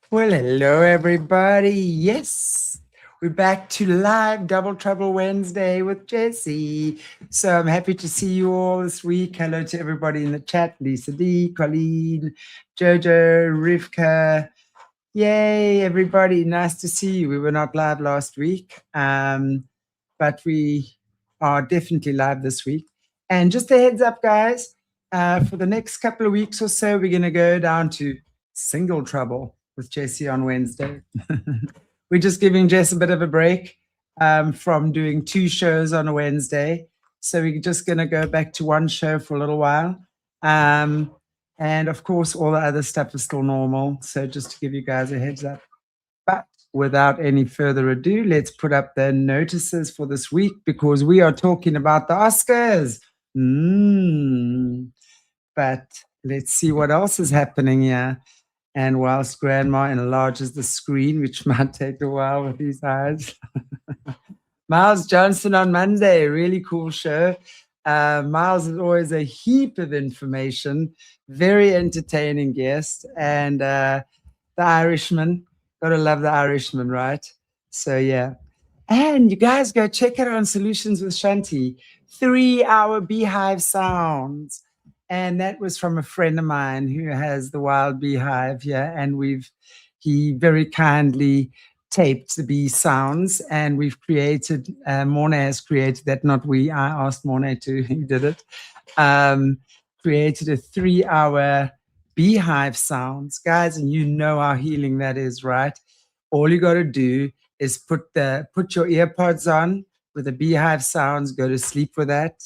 Well, hello, everybody. Yes, we're back to live Double Trouble Wednesday with Jessie. So I'm happy to see you all this week. Hello to everybody in the chat: Lisa D, Colleen, Jojo, Rivka. Yay, everybody. Nice to see you. We were not live last week, but we are definitely live this week. And just a heads up, guys, for the next couple of weeks or so, we're going to go down to single trouble with Jessie on Wednesday. We're just giving Jess a bit of a break from doing 2 shows on a Wednesday. So we're just going to go back to 1 show for a little while. And of course, all the other stuff is still normal. So just to give you guys a heads up. But without any further ado, let's put up the notices for this week because we are talking about the Oscars. But let's see what else is happening here. And whilst Grandma enlarges the screen, which might take a while with these eyes. Miles Johnson on Monday, really cool show. Miles is always a heap of information, very entertaining guest. And the Irishman, gotta love the Irishman, right? So yeah. And you guys go check it out on Solutions with Shanti, 3-hour beehive sounds. And that was from a friend of mine who has the wild beehive here. And he very kindly taped the bee sounds, and we've created, Mornay has created that, not we, I asked Mornay to, he did it, created a 3-hour beehive sounds. Guys, and you know how healing that is, right? All you got to do is put your earpods on with the beehive sounds, go to sleep with that,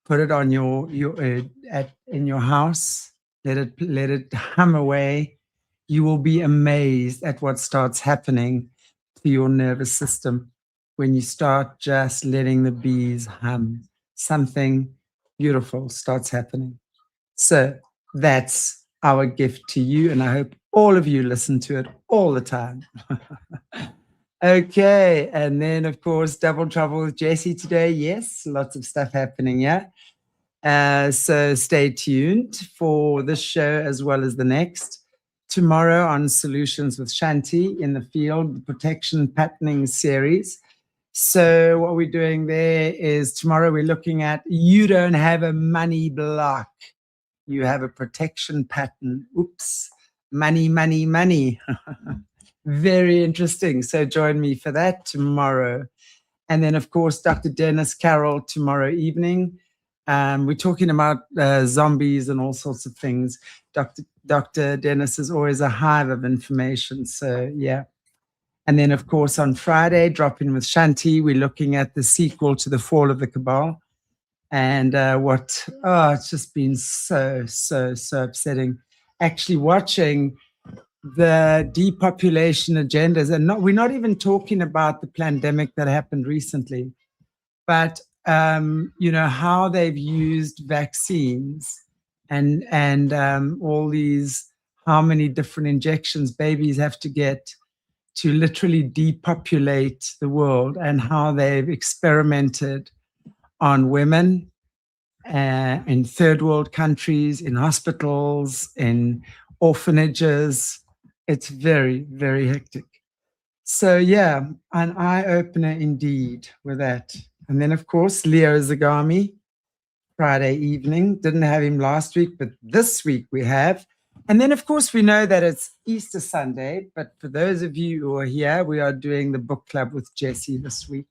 put it on in your house, let it hum away. You will be amazed at what starts happening to your nervous system when you start just letting the bees hum. Something beautiful starts happening. So that's our gift to you, and I hope all of you listen to it all the time. Okay, and then of course, Double Trouble with Jessie today. Yes, lots of stuff happening here. So stay tuned for this show as well as the next. Tomorrow on Solutions with Shanti in the Field, the Protection Patterning Series. So what we're doing there is tomorrow we're looking at, you don't have a money block. You have a protection pattern. Oops. Money, money, money. Very interesting. So join me for that tomorrow. And then, of course, Dr. Dennis Carroll tomorrow evening. We're talking about zombies and all sorts of things. Dr. Dennis is always a hive of information. So, yeah. And then, of course, on Friday, Drop In with Shanti, we're looking at the sequel to The Fall of the Cabal. And it's just been so upsetting. Actually watching the depopulation agendas, and we're not even talking about the pandemic that happened recently, but how they've used vaccines and all these, how many different injections babies have to get to literally depopulate the world, and how they've experimented on women in third world countries, in hospitals, in orphanages. It's very, very hectic. So yeah, an eye-opener indeed with that. And then, of course, Leo Zagami, Friday evening. Didn't have him last week, but this week we have. And then, of course, we know that it's Easter Sunday, but for those of you who are here, we are doing the book club with Jessie this week.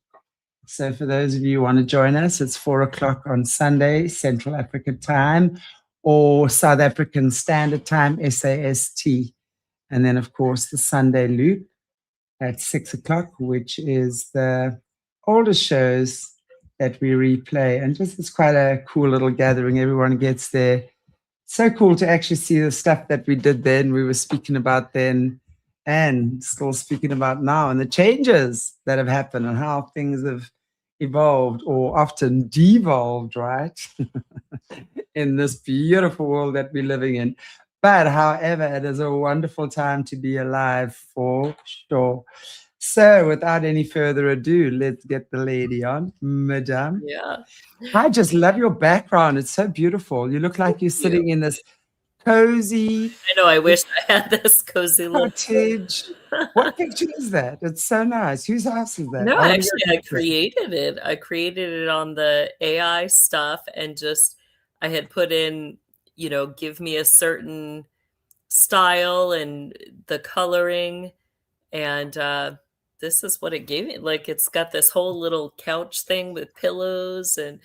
So for those of you who want to join us, it's 4:00 on Sunday, Central African time, or South African Standard Time, SAST. And then, of course, the Sunday loop at 6:00, which is the older shows that we replay. And just, it's quite a cool little gathering. Everyone gets there. So cool to actually see the stuff that we did then, we were speaking about then, and still speaking about now, and the changes that have happened and how things have evolved, or often devolved, right? In this beautiful world that we're living in. But however, it is a wonderful time to be alive for sure. So without any further ado, let's get the lady on. Madame. Yeah. I just love your background. It's so beautiful. You look like you're sitting in this cozy. I know, I wish I had this cozy little Cottage. What picture is that? It's so nice. Whose house is that? No, I want to go actually, I back there. created it. I created it on the AI stuff and just I had put in, give me a certain style and the coloring, and this is what it gave me. Like, it's got this whole little couch thing with pillows, and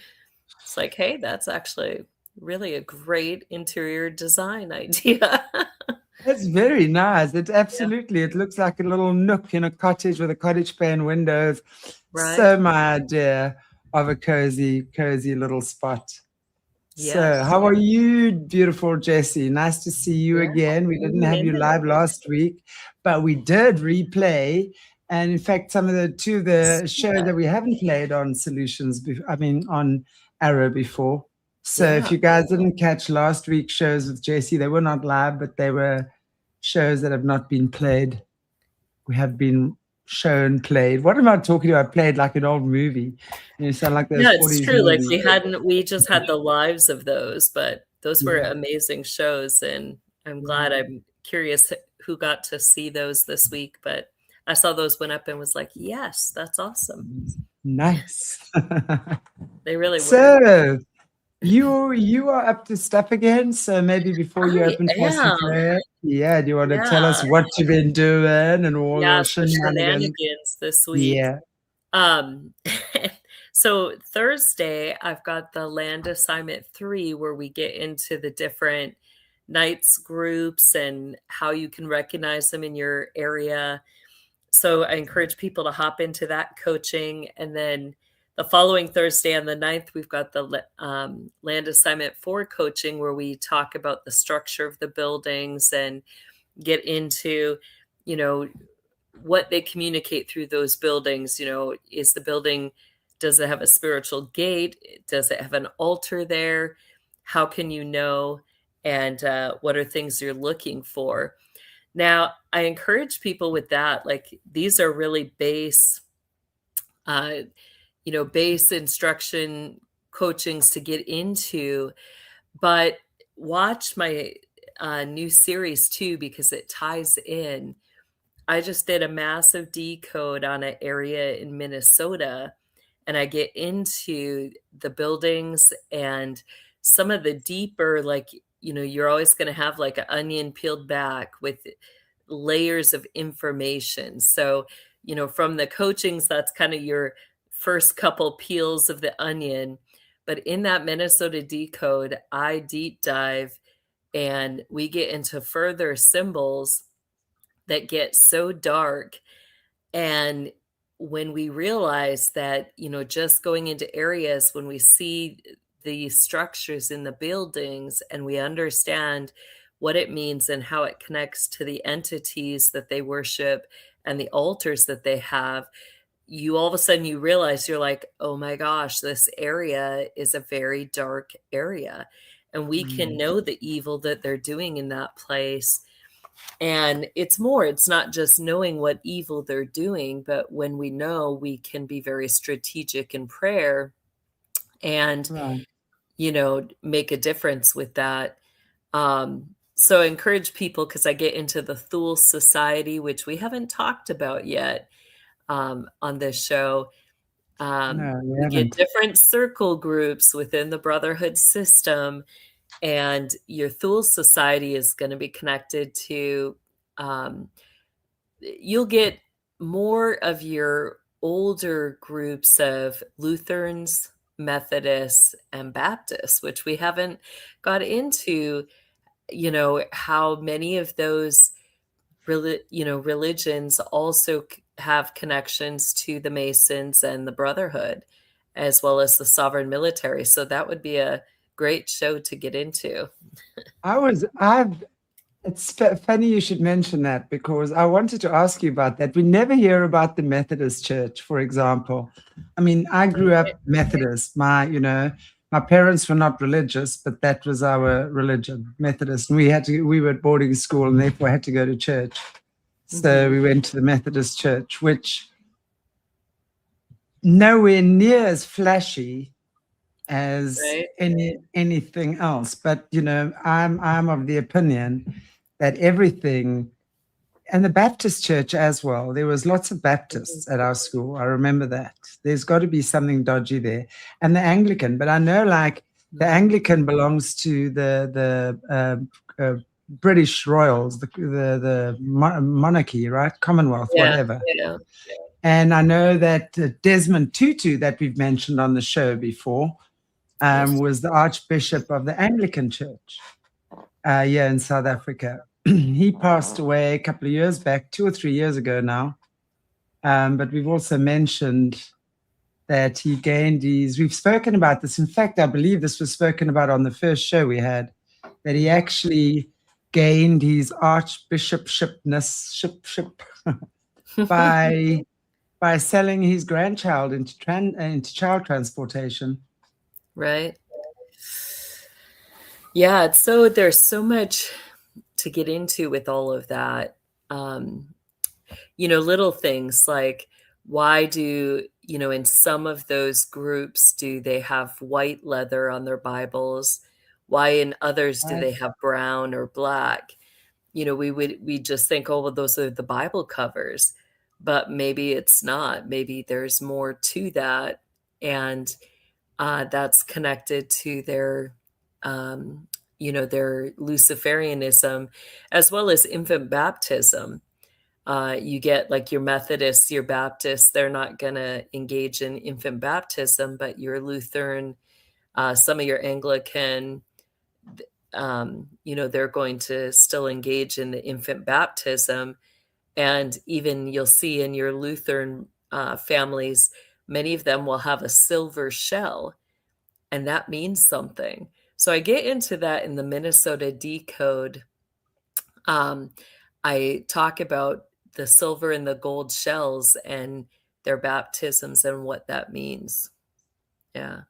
it's like, hey, that's actually really a great interior design idea. That's very nice. It Yeah, absolutely, it looks like a little nook in a cottage with a cottage pane windows. right. So my idea of a cozy little spot. So, Yes. how are you, beautiful Jessie? Nice to see you Yeah. again. We didn't have Hanging you in there. live last week, but we did replay. And in fact, some of the two of the shows Yeah. that we haven't played on Solutions, on Arrow before. So, if Yeah. you guys didn't catch last week's shows with Jessie, they were not live, but they were shows that have not been played. We have been shown, played. What am I talking about? Played like an old movie. You sound like those Yeah, it's 40s true. Like, movies. we just had the lives of those, but those were Yeah. amazing shows, and I'm curious who got to see those this week, but I saw those went up and was like, "Yes, that's awesome." Nice. They really were. So you are up to stuff again. So maybe before you I open for us in am. prayer, yeah, do you want to tell Yeah. us what you've been doing and all Yeah, the so shenanigans? shenanigans this week. Yeah. Um, so Thursday, I've got the Land Assignment 3 where we get into the different Knights groups and how you can recognize them in your area. So I encourage people to hop into that coaching. And then the following Thursday on the 9th, we've got the Land Assignment 4 coaching where we talk about the structure of the buildings and get into, you know, what they communicate through those buildings. Is the building, does it have a spiritual gate? Does it have an altar there? How can you know? And what are things you're looking for? Now, I encourage people with that. Like, these are really uh, base instruction coachings to get into. But watch my new series too, because it ties in. I just did a massive decode on an area in Minnesota, and I get into the buildings and some of the deeper, like, you're always going to have like an onion peeled back with layers of information. So, from the coachings, that's kind of your first couple peels of the onion. But in that Minnesota decode, I deep dive and we get into further symbols that get so dark. And when we realize that, just going into areas, when we see the structures in the buildings and we understand what it means and how it connects to the entities that they worship and the altars that they have, you all of a sudden you realize, you're like, oh my gosh, this area is a very dark area. And we can Mm. know the evil that they're doing in that place. And it's not just knowing what evil they're doing, but when we know, we can be very strategic in prayer and, Right. make a difference with that. So I encourage people, because I get into the Thule Society, which we haven't talked about yet on this show. No, we We get haven't. different circle groups within the Brotherhood system, and your Thule Society is going to be connected to, you'll get more of your older groups of Lutherans, Methodists, and Baptists, which we haven't got into, how many of those religions also have connections to the Masons and the Brotherhood, as well as the sovereign military. So that would be a great show to get into. It's funny you should mention that because I wanted to ask you about that. We never hear about the Methodist Church, for example. I mean, I grew up Methodist. My parents were not religious, but that was our religion, Methodist. And we were at boarding school and therefore had to go to church. So we went to the Methodist Church, which nowhere near as flashy as Right. anything else. But I'm of the opinion that everything, and the Baptist church as well. There was lots of Baptists at our school. I remember that. There's got to be something dodgy there. And the Anglican, but I know like the Anglican belongs to the British royals, the monarchy, right? Commonwealth, Yeah. whatever. Yeah. And I know that Desmond Tutu, that we've mentioned on the show before, was the Archbishop of the Anglican Church here in South Africa. He passed away a couple of years back, 2 or 3 years ago now. But we've also mentioned that he gained we've spoken about this. In fact, I believe this was spoken about on the first show we had, that he actually gained his archbishopshipness by selling his grandchild into child transportation. Right. Yeah, there's so much to get into with all of that. Little things like, why do, in some of those groups, do they have white leather on their Bibles? Why in others do they have brown or black? We just think, oh, well, those are the Bible covers, but maybe it's not. Maybe there's more to that. And that's connected to their Luciferianism, as well as infant baptism. You get like your Methodists, your Baptists, they're not going to engage in infant baptism, but your Lutheran, some of your Anglican, they're going to still engage in the infant baptism. And even you'll see in your Lutheran families, many of them will have a silver shell, and that means something. So I get into that in the Minnesota Decode. I talk about the silver and the gold shells and their baptisms and what that means. Yeah.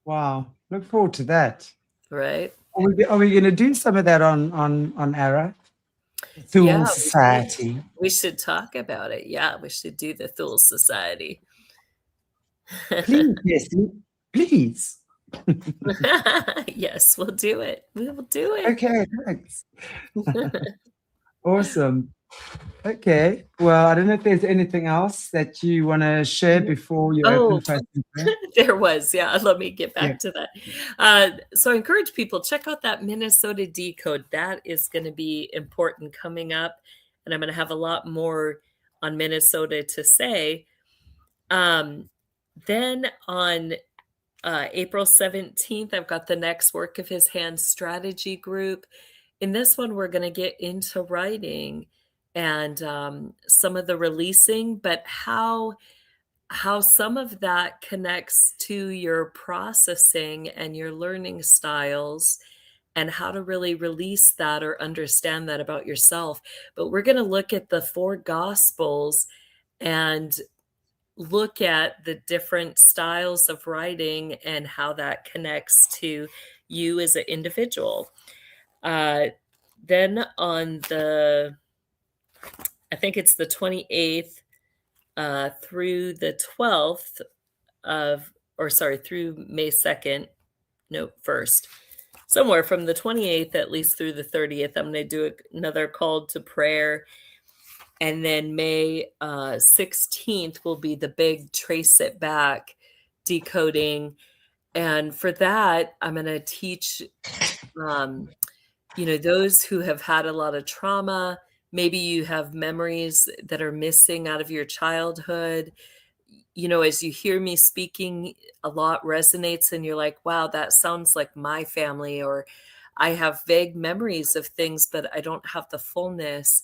Wow. Look forward to that. Right. Are we going to do some of that on ARA? Thule Society. We should talk about it. Yeah, we should do the Thule Society. Please, Jessie. Please. Yes, we'll do it. We will do it. Okay, thanks. Awesome. Okay. Well, I don't know if there's anything else that you want to share before you open question. There was. Yeah. Let me get back to that. So I encourage people, check out that Minnesota Decode. That is going to be important coming up. And I'm going to have a lot more on Minnesota to say. Then on April 17th, I've got the Next Work of His Hands strategy group. In this one, we're going to get into writing and some of the releasing, but how some of that connects to your processing and your learning styles, and how to really release that or understand that about yourself. But we're going to look at the 4 Gospels and look at the different styles of writing and how that connects to you as an individual. Then on I think it's the 28th through the 12th through May 2nd, no, 1st. Somewhere from the 28th, at least through the 30th, I'm going to do another call to prayer. And then May 16th will be the big Trace It Back decoding. And for that, I'm going to teach, those who have had a lot of trauma. Maybe you have memories that are missing out of your childhood. As you hear me speaking, a lot resonates and you're like, wow, that sounds like my family, or I have vague memories of things, but I don't have the fullness.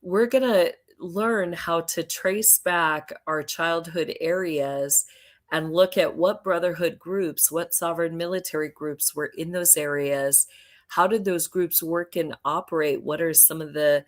We're going to learn how to trace back our childhood areas and look at what brotherhood groups, what sovereign military groups were in those areas. How did those groups work and operate? What are some of the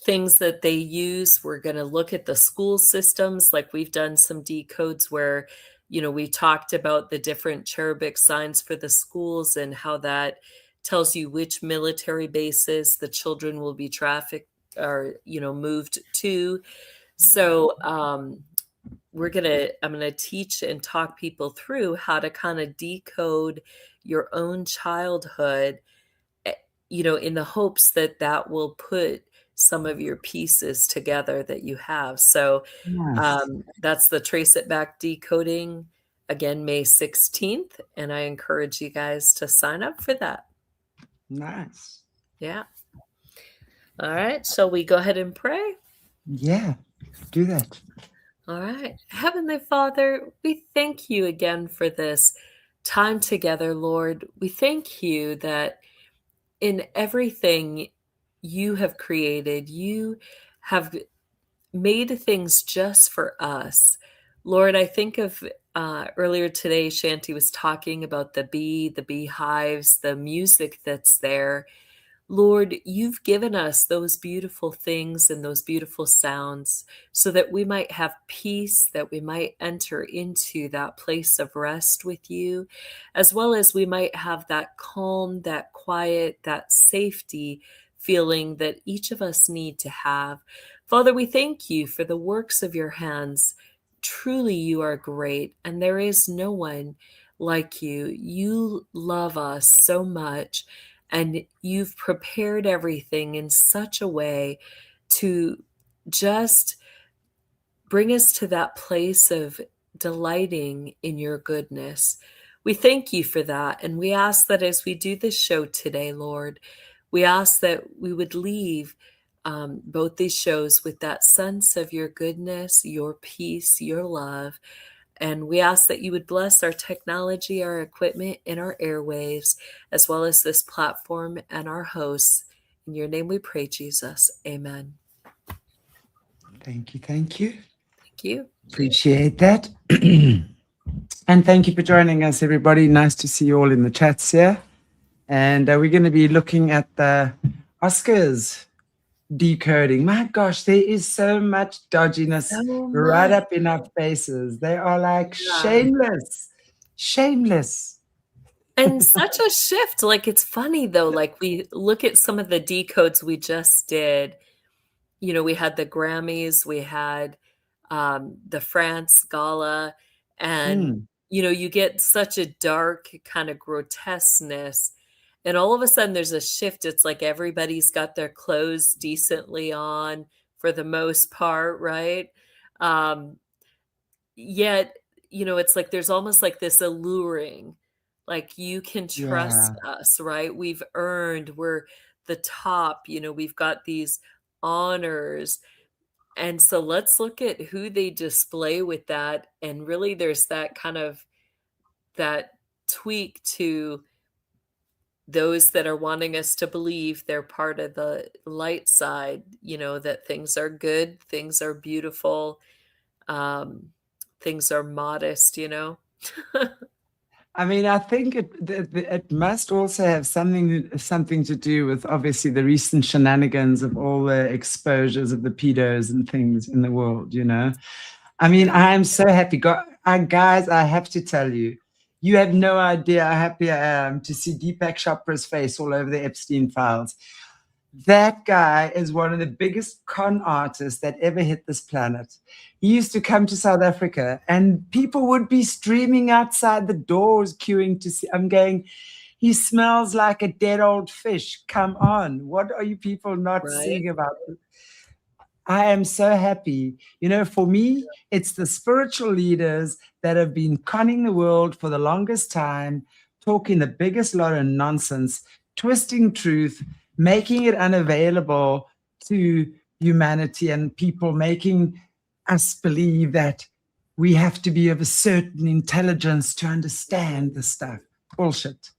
things that they use? We're going to look at the school systems. Like we've done some decodes where, we talked about the different cherubic signs for the schools and how that tells you which military bases the children will be trafficked or, moved to. So I'm gonna teach and talk people through how to kind of decode your own childhood, eh, in the hopes that that will put some of your pieces together that you have. So Nice. that's the Trace It Back Decoding, again, May 16th. And I encourage you guys to sign up for that. Nice. Yeah. All right. Shall we go ahead and pray? Yeah, do that. All right. Heavenly Father, we thank you again for this time together, Lord. We thank you that in everything you have created, you have made things just for us. Lord, I think of earlier today, Shanti was talking about the bee, the beehives, the music that's there. Lord, you've given us those beautiful things and those beautiful sounds so that we might have peace, that we might enter into that place of rest with you, as well as we might have that calm, that quiet, that safety feeling that each of us need to have. Father, we thank you for the works of your hands. Truly, you are great, and there is no one like you. You love us so much, and you've prepared everything in such a way to just bring us to that place of delighting in your goodness. We thank you for that. And we ask that as we do this show today, Lord, we ask that we would leave both these shows with that sense of your goodness, your peace, your love. And we ask that you would bless our technology, our equipment, and our airwaves, as well as this platform and our hosts. In your name we pray, Jesus. Amen. Thank you. Thank you. Thank you. Appreciate that. And thank you for joining us, everybody. Nice to see you all in the chats here. And we're going to be looking at the OSCARS decoding. My gosh, there is so much dodginess right up in our faces. They are like shameless, shameless. And such a shift. Like, it's funny though, like we look at some of the decodes we just did. We had the Grammys, we had the France Gala, and you get such a dark kind of grotesqueness. And all of a sudden there's a shift. It's like everybody's got their clothes decently on for the most part, right? Yet, it's like there's almost like this alluring, like you can trust us, right? We're the top, we've got these honors. And so let's look at who they display with that. And really there's that kind of that tweak to those that are wanting us to believe they're part of the light side, that things are good, things are beautiful, things are modest. I mean, I think it must also have something to do with obviously the recent shenanigans of all the exposures of the pedos and things in the world. I mean, I am so happy. Guys, I have to tell you, you have no idea how happy I am to see Deepak Chopra's face all over the Epstein files. That guy is one of the biggest con artists that ever hit this planet. He used to come to South Africa and people would be streaming outside the doors queuing to see. I'm going, he smells like a dead old fish. Come on. What are you people not seeing about it? I am so happy. For me, it's the spiritual leaders that have been conning the world for the longest time, talking the biggest lot of nonsense, twisting truth, making it unavailable to humanity and people, making us believe that we have to be of a certain intelligence to understand the stuff. Bullshit.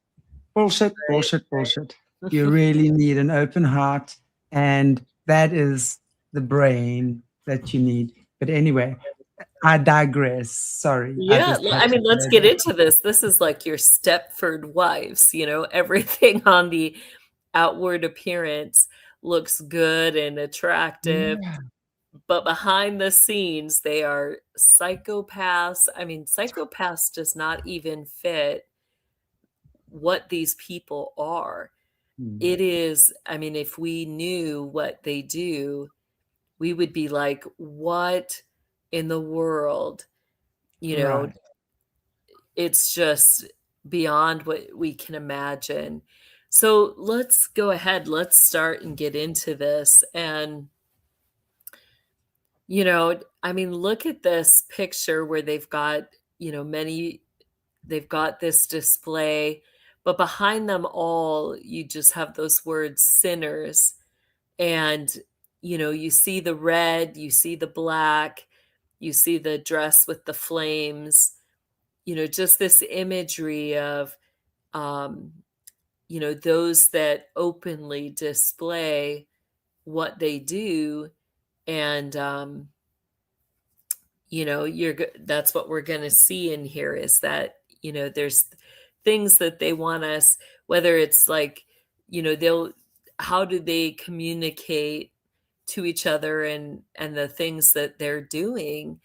Bullshit, bullshit, bullshit. You really need an open heart, and that is the brain that you need. But anyway, I digress. Sorry. Yeah, I mean, let's get into this. This is like your Stepford wives, everything on the outward appearance looks good and attractive, but behind the scenes, they are psychopaths. I mean, psychopaths does not even fit what these people are. It is, I mean, if we knew what they do, we would be like, what in the world, you know, Right. it's just beyond what we can imagine. So let's go ahead, let's start and get into this. And, I mean, look at this picture where they've got, they've got this display, but behind them all, you just have those words sinners. And, you see the red, you see the black, you see the dress with the flames, just this imagery of, um, those that openly display what they do. And, that's what we're going to see in here is that, there's things that they want us, whether it's like, how do they communicate to each other and the things that they're doing.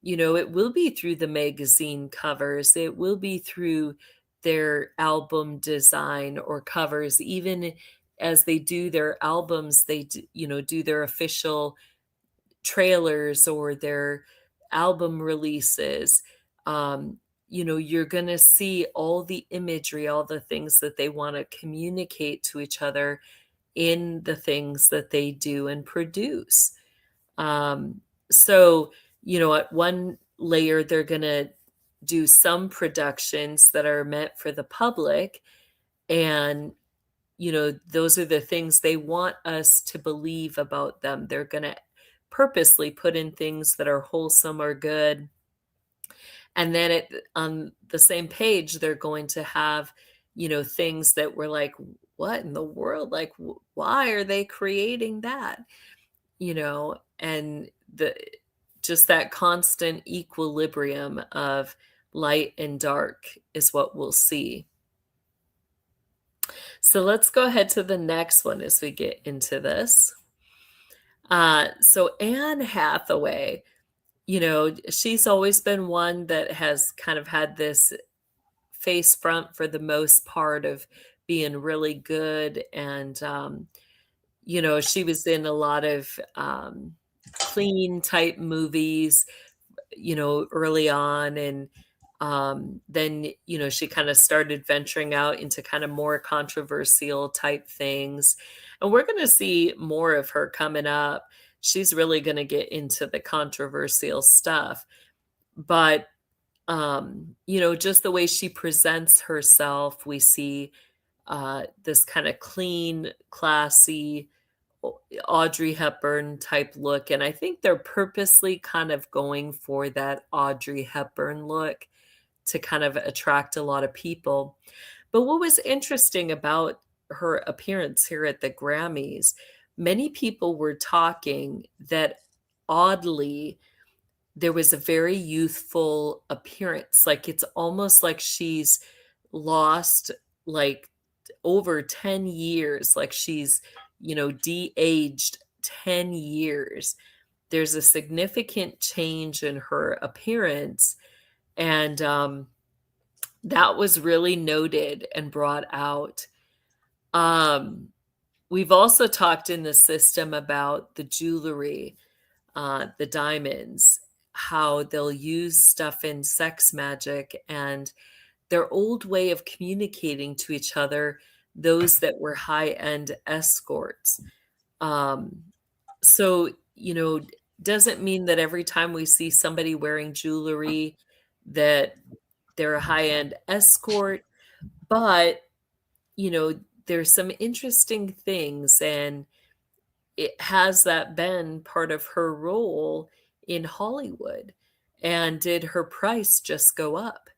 It will be through the magazine covers. It will be through their album design or covers. Even as they do their albums, they do their official trailers or their album releases. You're going to see all the imagery, all the things that they want to communicate to each other in the things that they do and produce. So, at one layer, they're going to do some productions that are meant for the public. And, those are the things they want us to believe about them. They're going to purposely put in things that are wholesome or good. And then on the same page, they're going to have, things that were like, what in the world? Like, why are they creating that? And just that constant equilibrium of light and dark is what we'll see. So let's go ahead to the next one as we get into this. So Anne Hathaway, she's always been one that has kind of had this face front for the most part of being really good. And, she was in a lot of clean type movies, early on. And then, she kind of started venturing out into kind of more controversial type things. And we're going to see more of her coming up. She's really going to get into the controversial stuff. But, just the way she presents herself, we see this kind of clean, classy, Audrey Hepburn type look. And I think they're purposely kind of going for that Audrey Hepburn look to kind of attract a lot of people. But what was interesting about her appearance here at the Grammys, many people were talking that oddly, there was a very youthful appearance. Like it's almost like she's lost like over 10 years, like she's, de-aged 10 years. There's a significant change in her appearance. And that was really noted and brought out. We've also talked in the system about the jewelry, the diamonds, how they'll use stuff in sex magic and their old way of communicating to each other, those that were high-end escorts. So, doesn't mean that every time we see somebody wearing jewelry that they're a high-end escort, but, there's some interesting things, and has that been part of her role in Hollywood? And did her price just go up?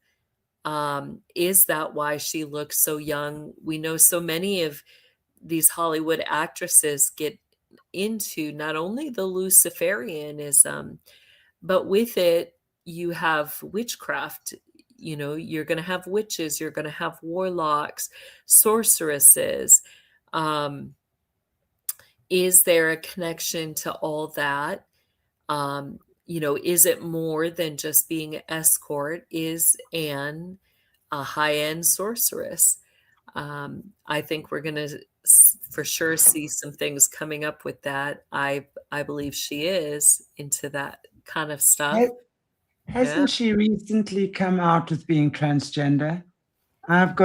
Is that why she looks so young? We know so many of these Hollywood actresses get into not only the Luciferianism, but with it, you have witchcraft. You're going to have witches, you're going to have warlocks, sorceresses. Is there a connection to all that? Is it more than just being an escort? Is Anne a high-end sorceress? I think we're going to for sure see some things coming up with that. I believe she is into that kind of stuff. Hasn't she recently come out with being transgender? I've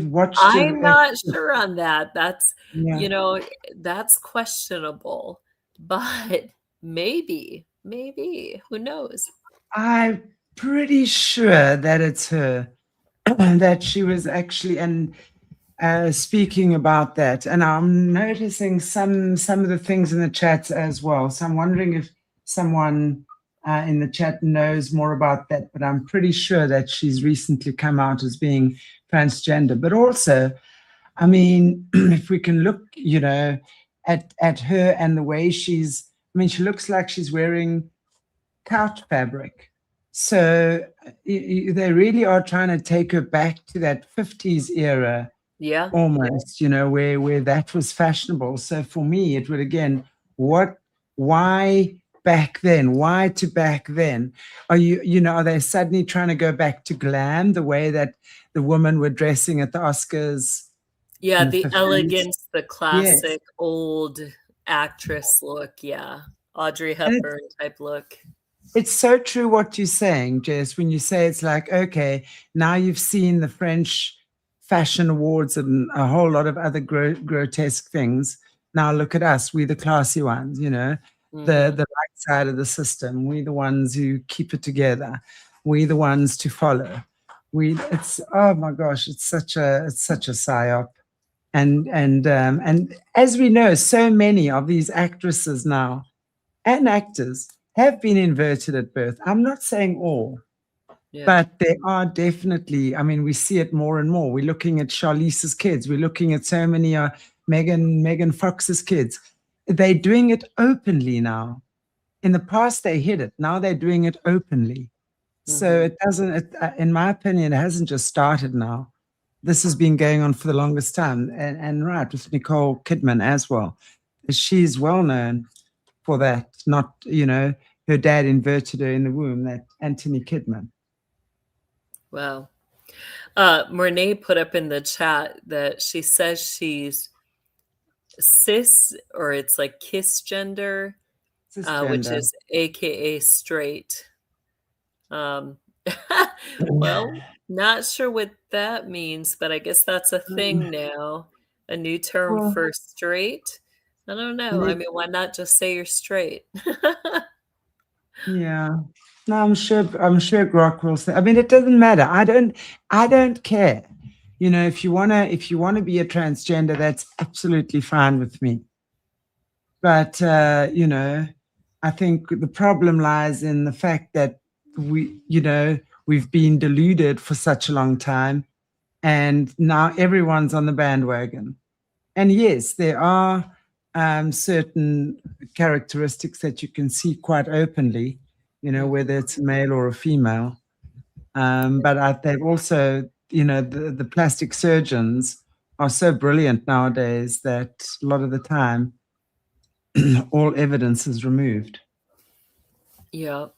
watched I'm not sure on that. That's, yeah. that's questionable, but maybe, who knows? I'm pretty sure that it's her, that she was actually, and speaking about that, and I'm noticing some of the things in the chat as well. So I'm wondering if someone in the chat knows more about that, but I'm pretty sure that she's recently come out as being transgender. But also, I mean, if we can look, at her and the way she looks like she's wearing couch fabric. So they really are trying to take her back to that 50s era, Yeah. almost, where that was fashionable. So for me, it would, again, why back then? Why to back then? Are they suddenly trying to go back to glam, the way that the women were dressing at the Oscars? Yeah, the 50s? elegance, the Yes. classic old actress look. Yeah. Audrey Hepburn type look. It's so true what you're saying, Jess, when you say it's like, okay, now you've seen the French fashion awards and a whole lot of other grotesque things. Now look at us. We're the classy ones, the right side of the system. We're the ones who keep it together. We're the ones to follow. It's, oh my gosh, it's such a psyop. And as we know, so many of these actresses now and actors have been inverted at birth. I'm not saying all, but there are definitely, we see it more and more. We're looking at Charlize's kids. We're looking at so many Megan Fox's kids. They're doing it openly now. In the past, they hid it. Now they're doing it openly. So it doesn't, in my opinion, it hasn't just started now. This has been going on for the longest time. And right, with Nicole Kidman as well. She's well known for that, not, her dad inverted her in the womb, that Anthony Kidman. Wow. Mornay put up in the chat that she says she's cis, or it's like cisgender, which is AKA straight. Well, not sure what that means, but I guess that's a thing now, a new term for straight. I don't know. Why not just say you're straight? Yeah. No, I'm sure Grok will say. It doesn't matter. I don't care. If you wanna be a transgender, that's absolutely fine with me. But I think the problem lies in the fact that we've been deluded for such a long time, and now everyone's on the bandwagon. And yes, there are certain characteristics that you can see quite openly, whether it's a male or a female. But they've also, the plastic surgeons are so brilliant nowadays that a lot of the time, all evidence is removed. Yeah.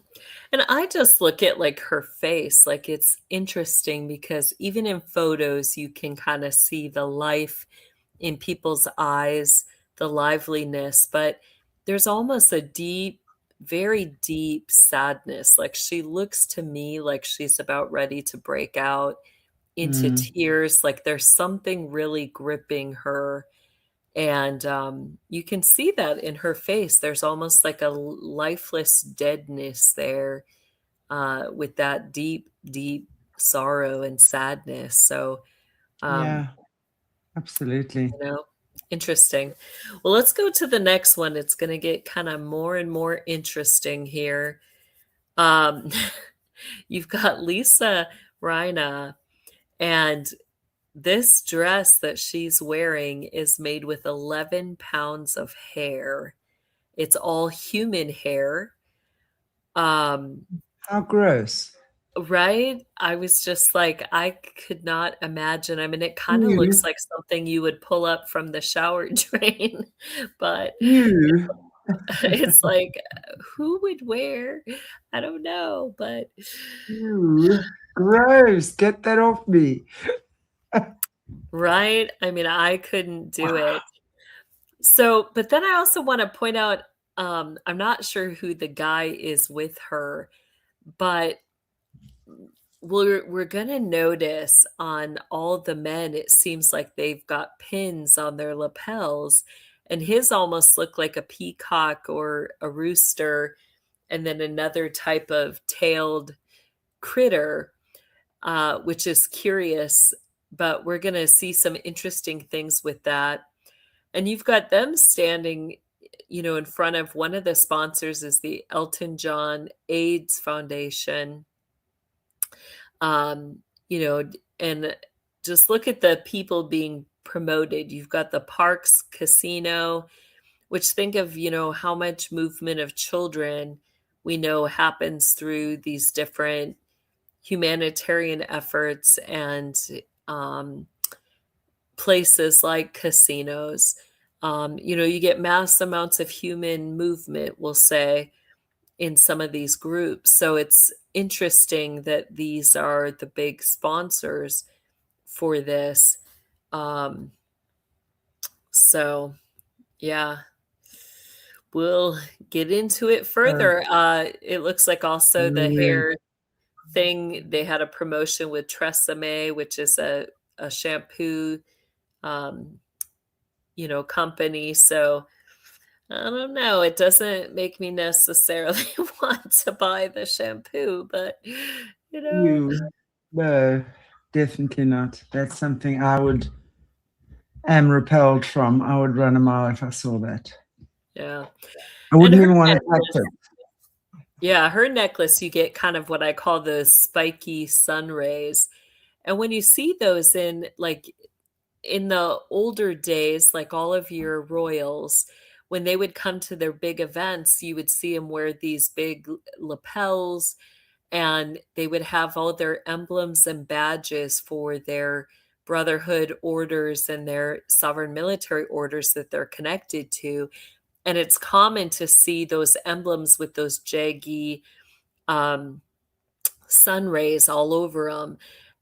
And I just look at like her face, like it's interesting because even in photos, you can kind of see the life in people's eyes, the liveliness, but there's almost a deep, very deep sadness. Like she looks to me like she's about ready to break out into tears. Like there's something really gripping her. And you can see that in her face. There's almost like a lifeless deadness there with that deep, deep sorrow and sadness. So, yeah, absolutely. Interesting. Well, let's go to the next one. It's going to get kind of more and more interesting here. You've got Lisa Reina, and this dress that she's wearing is made with 11 pounds of hair. It's all human hair. How gross. Right? I was just like, I could not imagine. It kind of looks like something you would pull up from the shower drain, but it's like, who would wear? I don't know, but gross. Get that off me. right? I couldn't do it. So, but then I also want to point out I'm not sure who the guy is with her, but we're gonna notice on all the men, it seems like they've got pins on their lapels, and his almost look like a peacock or a rooster, and then another type of tailed critter, which is curious. But we're gonna see some interesting things with that. And you've got them standing, in front of one of the sponsors is the Elton John AIDS Foundation. Um, and just look at the people being promoted. You've got the Parks Casino, which think of, how much movement of children we know happens through these different humanitarian efforts and um, places like casinos. You get mass amounts of human movement, we'll say, in some of these groups. So it's interesting that these are the big sponsors for this. Um, so, yeah, we'll get into it Uh, further. It looks like also the brilliant. hair thing, they had a promotion with Tresemme, which is a shampoo, um, company. So I don't know. It doesn't make me necessarily want to buy the shampoo, but you know, You, no, definitely not. That's something I would am repelled from. I would run a mile if I saw that. yeah. I And wouldn't her even want to touch necklace, yeah, her necklace, you get kind of what I call the spiky sun rays. And when you see those in the older days, like all of your royals, when they would come to their big events, you would see them wear these big lapels, and they would have all their emblems and badges for their brotherhood orders and their sovereign military orders that they're connected to. And it's common to see those emblems with those jaggy um, sun rays all over them.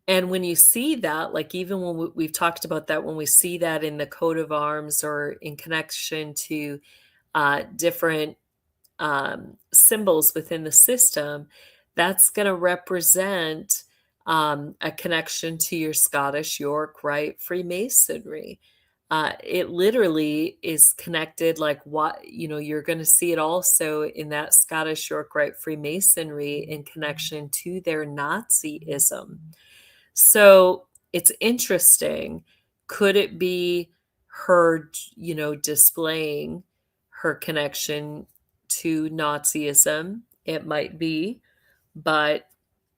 And when you see that, like even when we've talked about that, when we see that in the coat of arms or in connection to different symbols within the system, that's going to represent a connection to your Scottish York Rite Freemasonry. It literally is connected, like what, you're going to see it also in that Scottish York Rite Freemasonry in connection to their Nazism. So it's interesting. Could it be her, displaying her connection to Nazism? It might be, but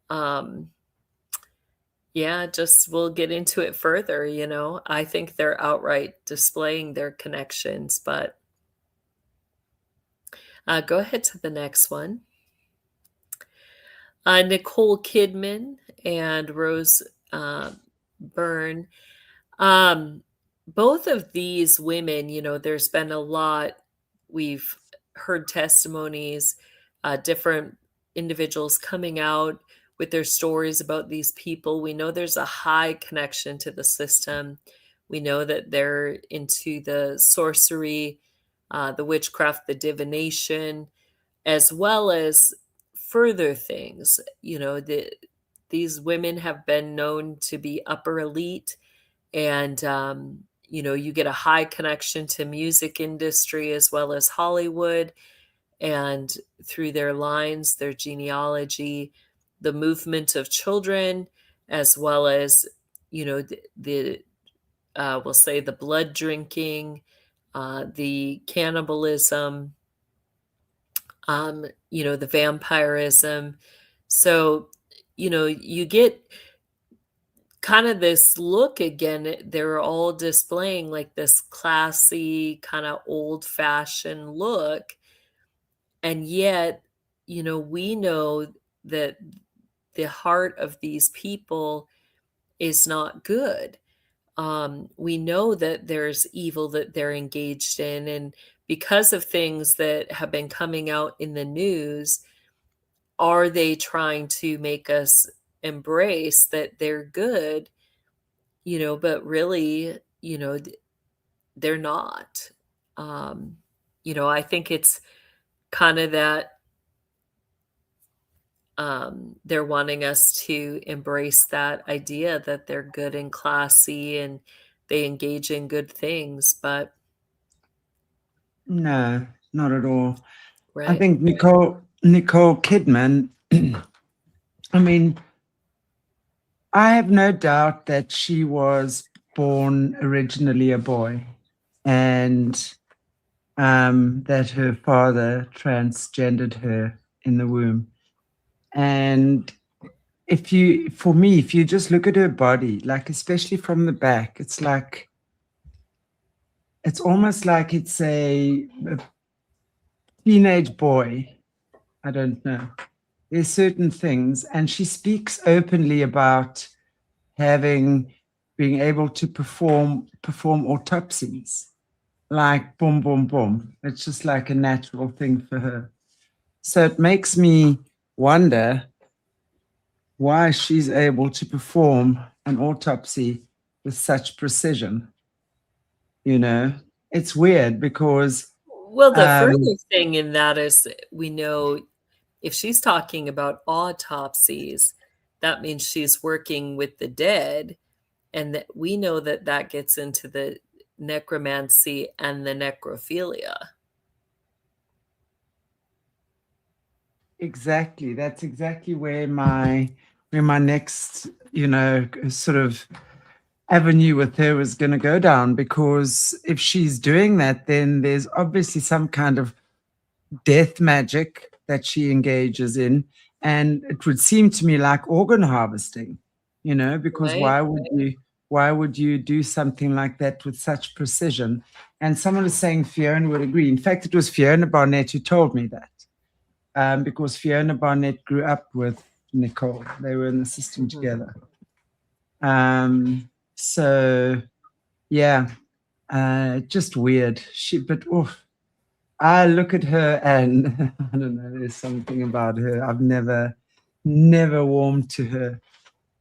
um, yeah, just we'll get into it further. I think they're outright displaying their connections, but go ahead to the next one. Nicole Kidman and Rose Byrne. Um, Both of these women, there's been a lot. We've heard testimonies, different individuals coming out with their stories about these people. We know there's a high connection to the system. We know that they're into the sorcery, the witchcraft, the divination, as well as further things. These women have been known to be upper elite, and you get a high connection to music industry as well as Hollywood, and through their lines, their genealogy, the movement of children, as well as the we'll say the blood drinking, the cannibalism, the vampirism. So you get kind of this look again. They're all displaying like this classy, kind of old fashioned look. And yet, we know that the heart of these people is not good. We know that there's evil that they're engaged in. And because of things that have been coming out in the news, are they trying to make us embrace that they're good? But really, they're not. I think it's kind of that they're wanting us to embrace that idea that they're good and classy and they engage in good things, but No, not at all. I right. think Nicole Kidman, I mean, I have no doubt that she was born originally a boy and that her father transgendered her in the womb. And if you just look at her body, like especially from the back, it's almost like it's a teenage boy. I don't know. There's certain things, and she speaks openly about being able to perform autopsies, like boom, boom, boom. It's just like a natural thing for her. So it makes me wonder why she's able to perform an autopsy with such precision. You know, it's weird because Well, the further thing in that is we know if she's talking about autopsies, that means she's working with the dead, and that we know that that gets into the necromancy and the necrophilia. exactly, that's exactly where my next, sort of avenue with her was going to go down, because if she's doing that, then there's obviously some kind of death magic that she engages in, and it would seem to me like organ harvesting, because Right? why would you do something like that with such precision? And someone was saying Fiona would agree. In fact, it was Fiona Barnett who told me that, because Fiona Barnett grew up with Nicole. They were in the system together. So yeah, just weird. I look at her and I don't know, there's something about her. I've never warmed to her.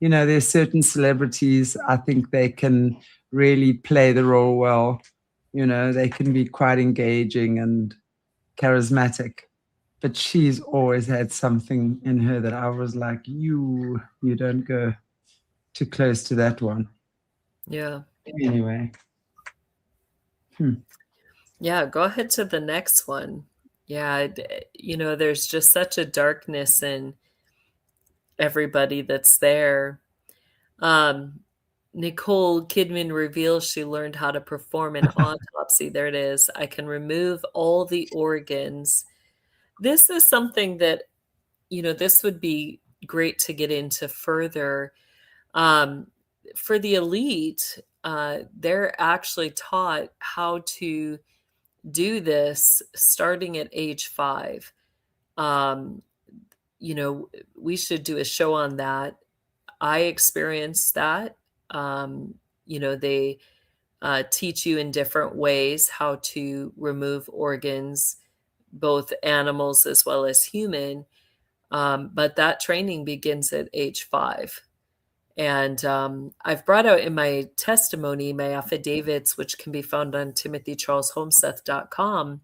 There's certain celebrities, I think they can really play the role well. They can be quite engaging and charismatic. But she's always had something in her that I was like, you don't go too close to that one. Yeah. Anyway. Yeah, go ahead to the next one. Yeah, there's just such a darkness in everybody that's there. Nicole Kidman reveals she learned how to perform an autopsy. There it is. I can remove all the organs. This is something that, this would be great to get into further. For the elite, they're actually taught how to do this starting at age 5. We should do a show on that. I experienced that. They teach you in different ways how to remove organs, both animals as well as human. But that training begins at age 5. And I've brought out in my testimony, my affidavits, which can be found on timothycharleshomeseth.com.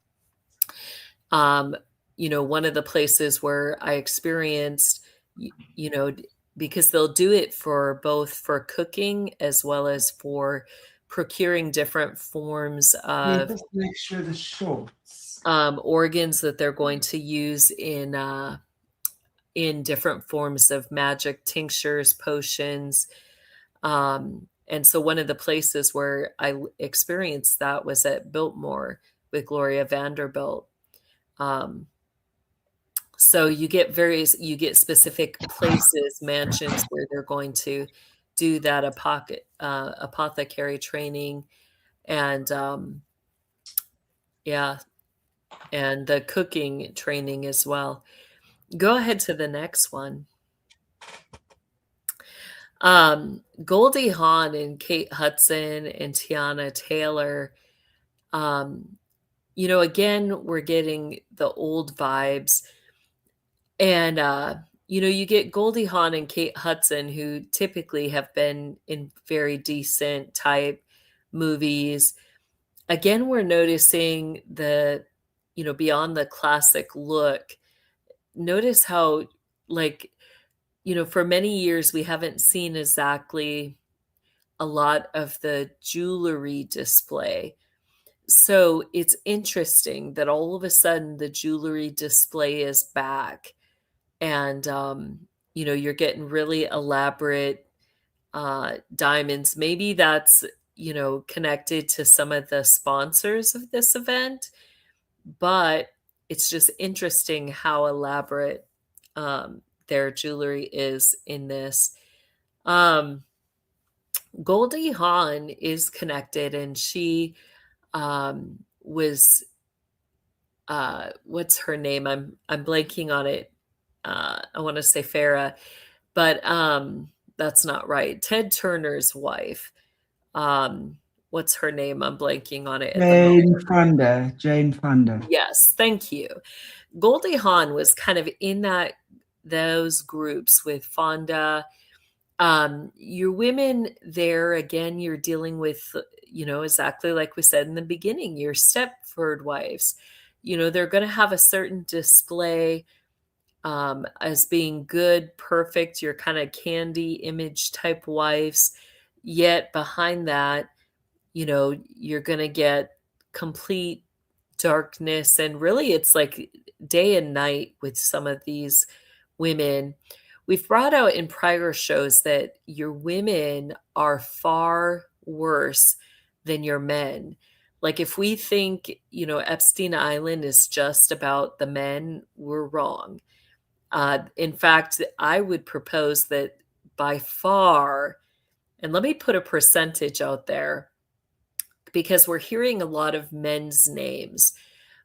One of the places where I experienced, because they'll do it for both for cooking as well as for procuring different forms of Just make sure the shorts. organs that they're going to use in different forms of magic tinctures, potions. And so one of the places where I experienced that was at Biltmore with Gloria Vanderbilt. So you get specific places, mansions where they're going to do that apothecary training, and and the cooking training as well. Go ahead to the next one. Goldie Hawn and Kate Hudson and Tiana Taylor. Again, we're getting the old vibes. And, you get Goldie Hawn and Kate Hudson, who typically have been in very decent type movies. Again, we're noticing the beyond the classic look, notice how, like, for many years we haven't seen exactly a lot of the jewelry display. So it's interesting that all of a sudden the jewelry display is back, and you're getting really elaborate diamonds. Maybe that's connected to some of the sponsors of this event, but it's just interesting how elaborate their jewelry is in this. Goldie Hawn is connected, and she was what's her name? I'm blanking on it. I want to say Farah, but that's not right. Ted Turner's wife. What's her name? I'm blanking on it at the moment. Jane Fonda. Yes, thank you. Goldie Hawn was kind of in those groups with Fonda. Your women there, again, you're dealing with, exactly like we said in the beginning, your Stepford wives. They're going to have a certain display as being good, perfect, your kind of candy image type wives. Yet behind that, you're going to get complete darkness. And really, it's like day and night with some of these women. We've brought out in prior shows that your women are far worse than your men. Like, if we think, Epstein Island is just about the men, we're wrong. In fact, I would propose that by far, and let me put a percentage out there, because we're hearing a lot of men's names,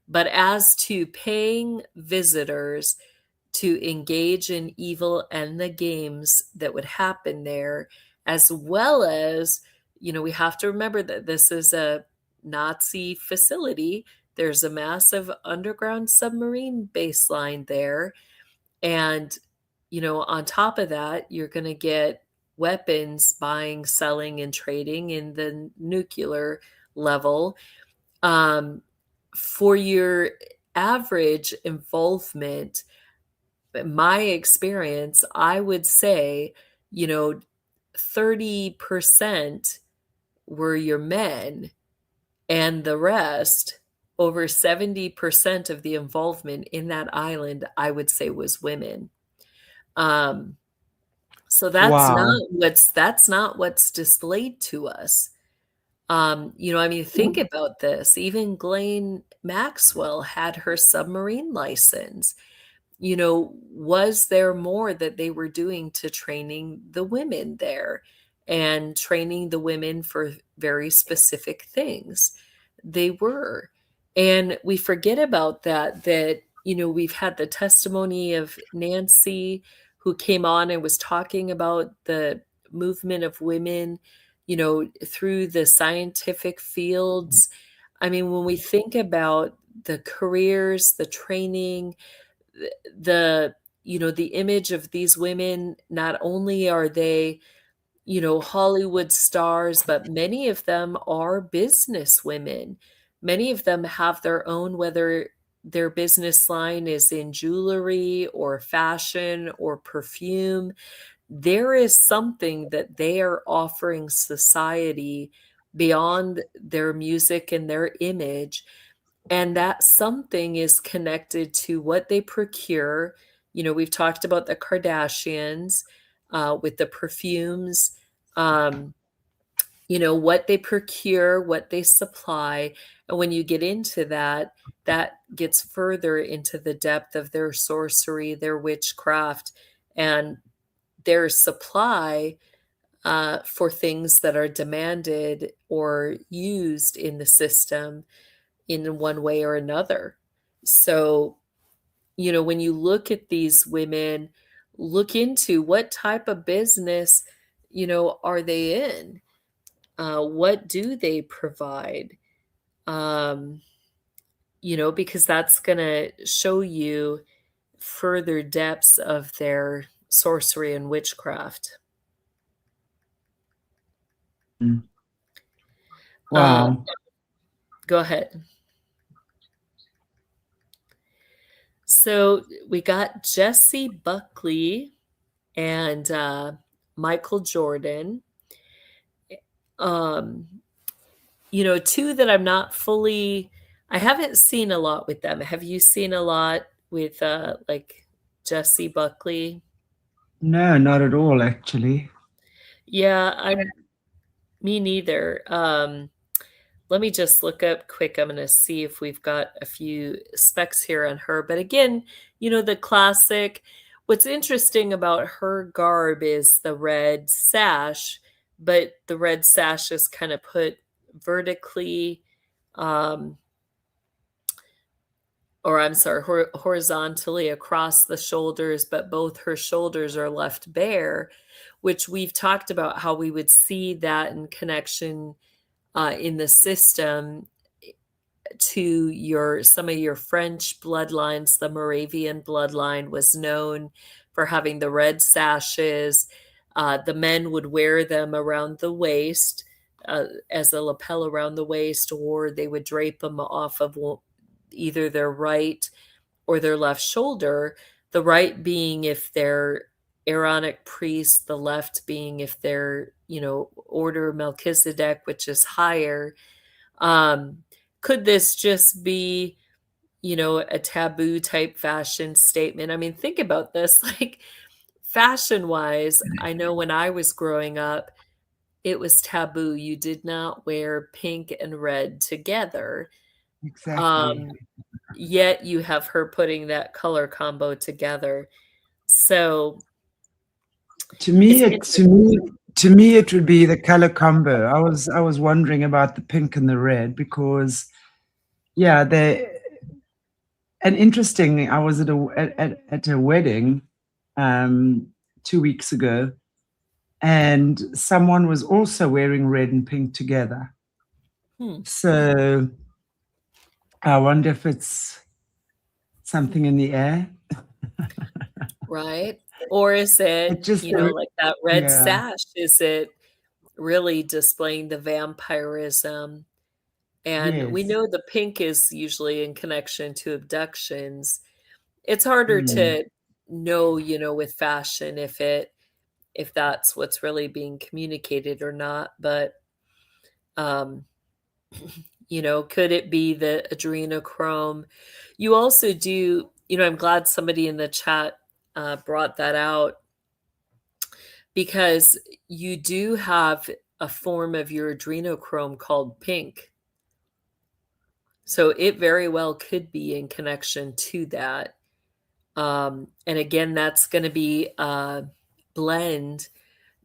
but as to paying visitors to engage in evil and the games that would happen there, as well as, we have to remember that this is a Nazi facility. There's a massive underground submarine baseline there. And, on top of that, you're going to get weapons buying, selling, and trading in the nuclear level. For your average involvement, my experience, I would say, 30% were your men, and the rest, over 70% of the involvement in that island, I would say, was women. So that's Wow. not what's displayed to us. Think about this. Even Ghislaine Maxwell had her submarine license. Was there more that they were doing to training the women there and training the women for very specific things? They were. And we forget about that, we've had the testimony of Nancy, who came on and was talking about the movement of women, through the scientific fields. When we think about the careers, the training, the image of these women, not only are they, Hollywood stars, but many of them are business women. Many of them have their own, whether their business line is in jewelry or fashion or perfume, there is something that they are offering society beyond their music and their image. And that something is connected to what they procure. We've talked about the Kardashians with the perfumes, what they procure, what they supply. And when you get into that, that gets further into the depth of their sorcery, their witchcraft, and their supply for things that are demanded or used in the system in one way or another. So, when you look at these women, look into what type of business, are they in? What do they provide? Because that's going to show you further depths of their sorcery and witchcraft. Wow. Go ahead. So we got Jessie Buckley and Michael Jordan. Two that I'm not fully, I haven't seen a lot with them. Have you seen a lot with like Jessie Buckley? No, not at all, actually. Yeah, me neither. Let me just look up quick. I'm going to see if we've got a few specs here on her. But again, the classic. What's interesting about her garb is the red sash, but the red sash is kind of put vertically, um, or I'm sorry, horizontally across the shoulders, but both her shoulders are left bare, which we've talked about how we would see that in connection in the system to some of your French bloodlines. The Moravian bloodline was known for having the red sashes. The men would wear them around the waist as a lapel around the waist, or they would drape them off of either their right or their left shoulder. The right being if they're Aaronic priests, the left being if they're, order Melchizedek, which is higher. Could this just be, a taboo type fashion statement? I mean, think about this, like fashion wise, I know when I was growing up, it was taboo. You did not wear pink and red together. Exactly. Yet you have her putting that color combo together. So To me, it's it to interesting. me to me it would be the color combo. I was wondering about the pink and the red because yeah, they and interestingly, I was at a wedding 2 weeks ago, and someone was also wearing red and pink together. So I wonder if it's something in the air. Right? Or is it, It just like that red yeah. sash? Is it really displaying the vampirism? And we Yes. know the pink is usually in connection to abductions. It's harder Mm. to know, with fashion if that's what's really being communicated or not. But um, could it be the adrenochrome? You also do, I'm glad somebody in the chat brought that out, because you do have a form of your adrenochrome called pink. So it very well could be in connection to that. And again, that's going to be a blend,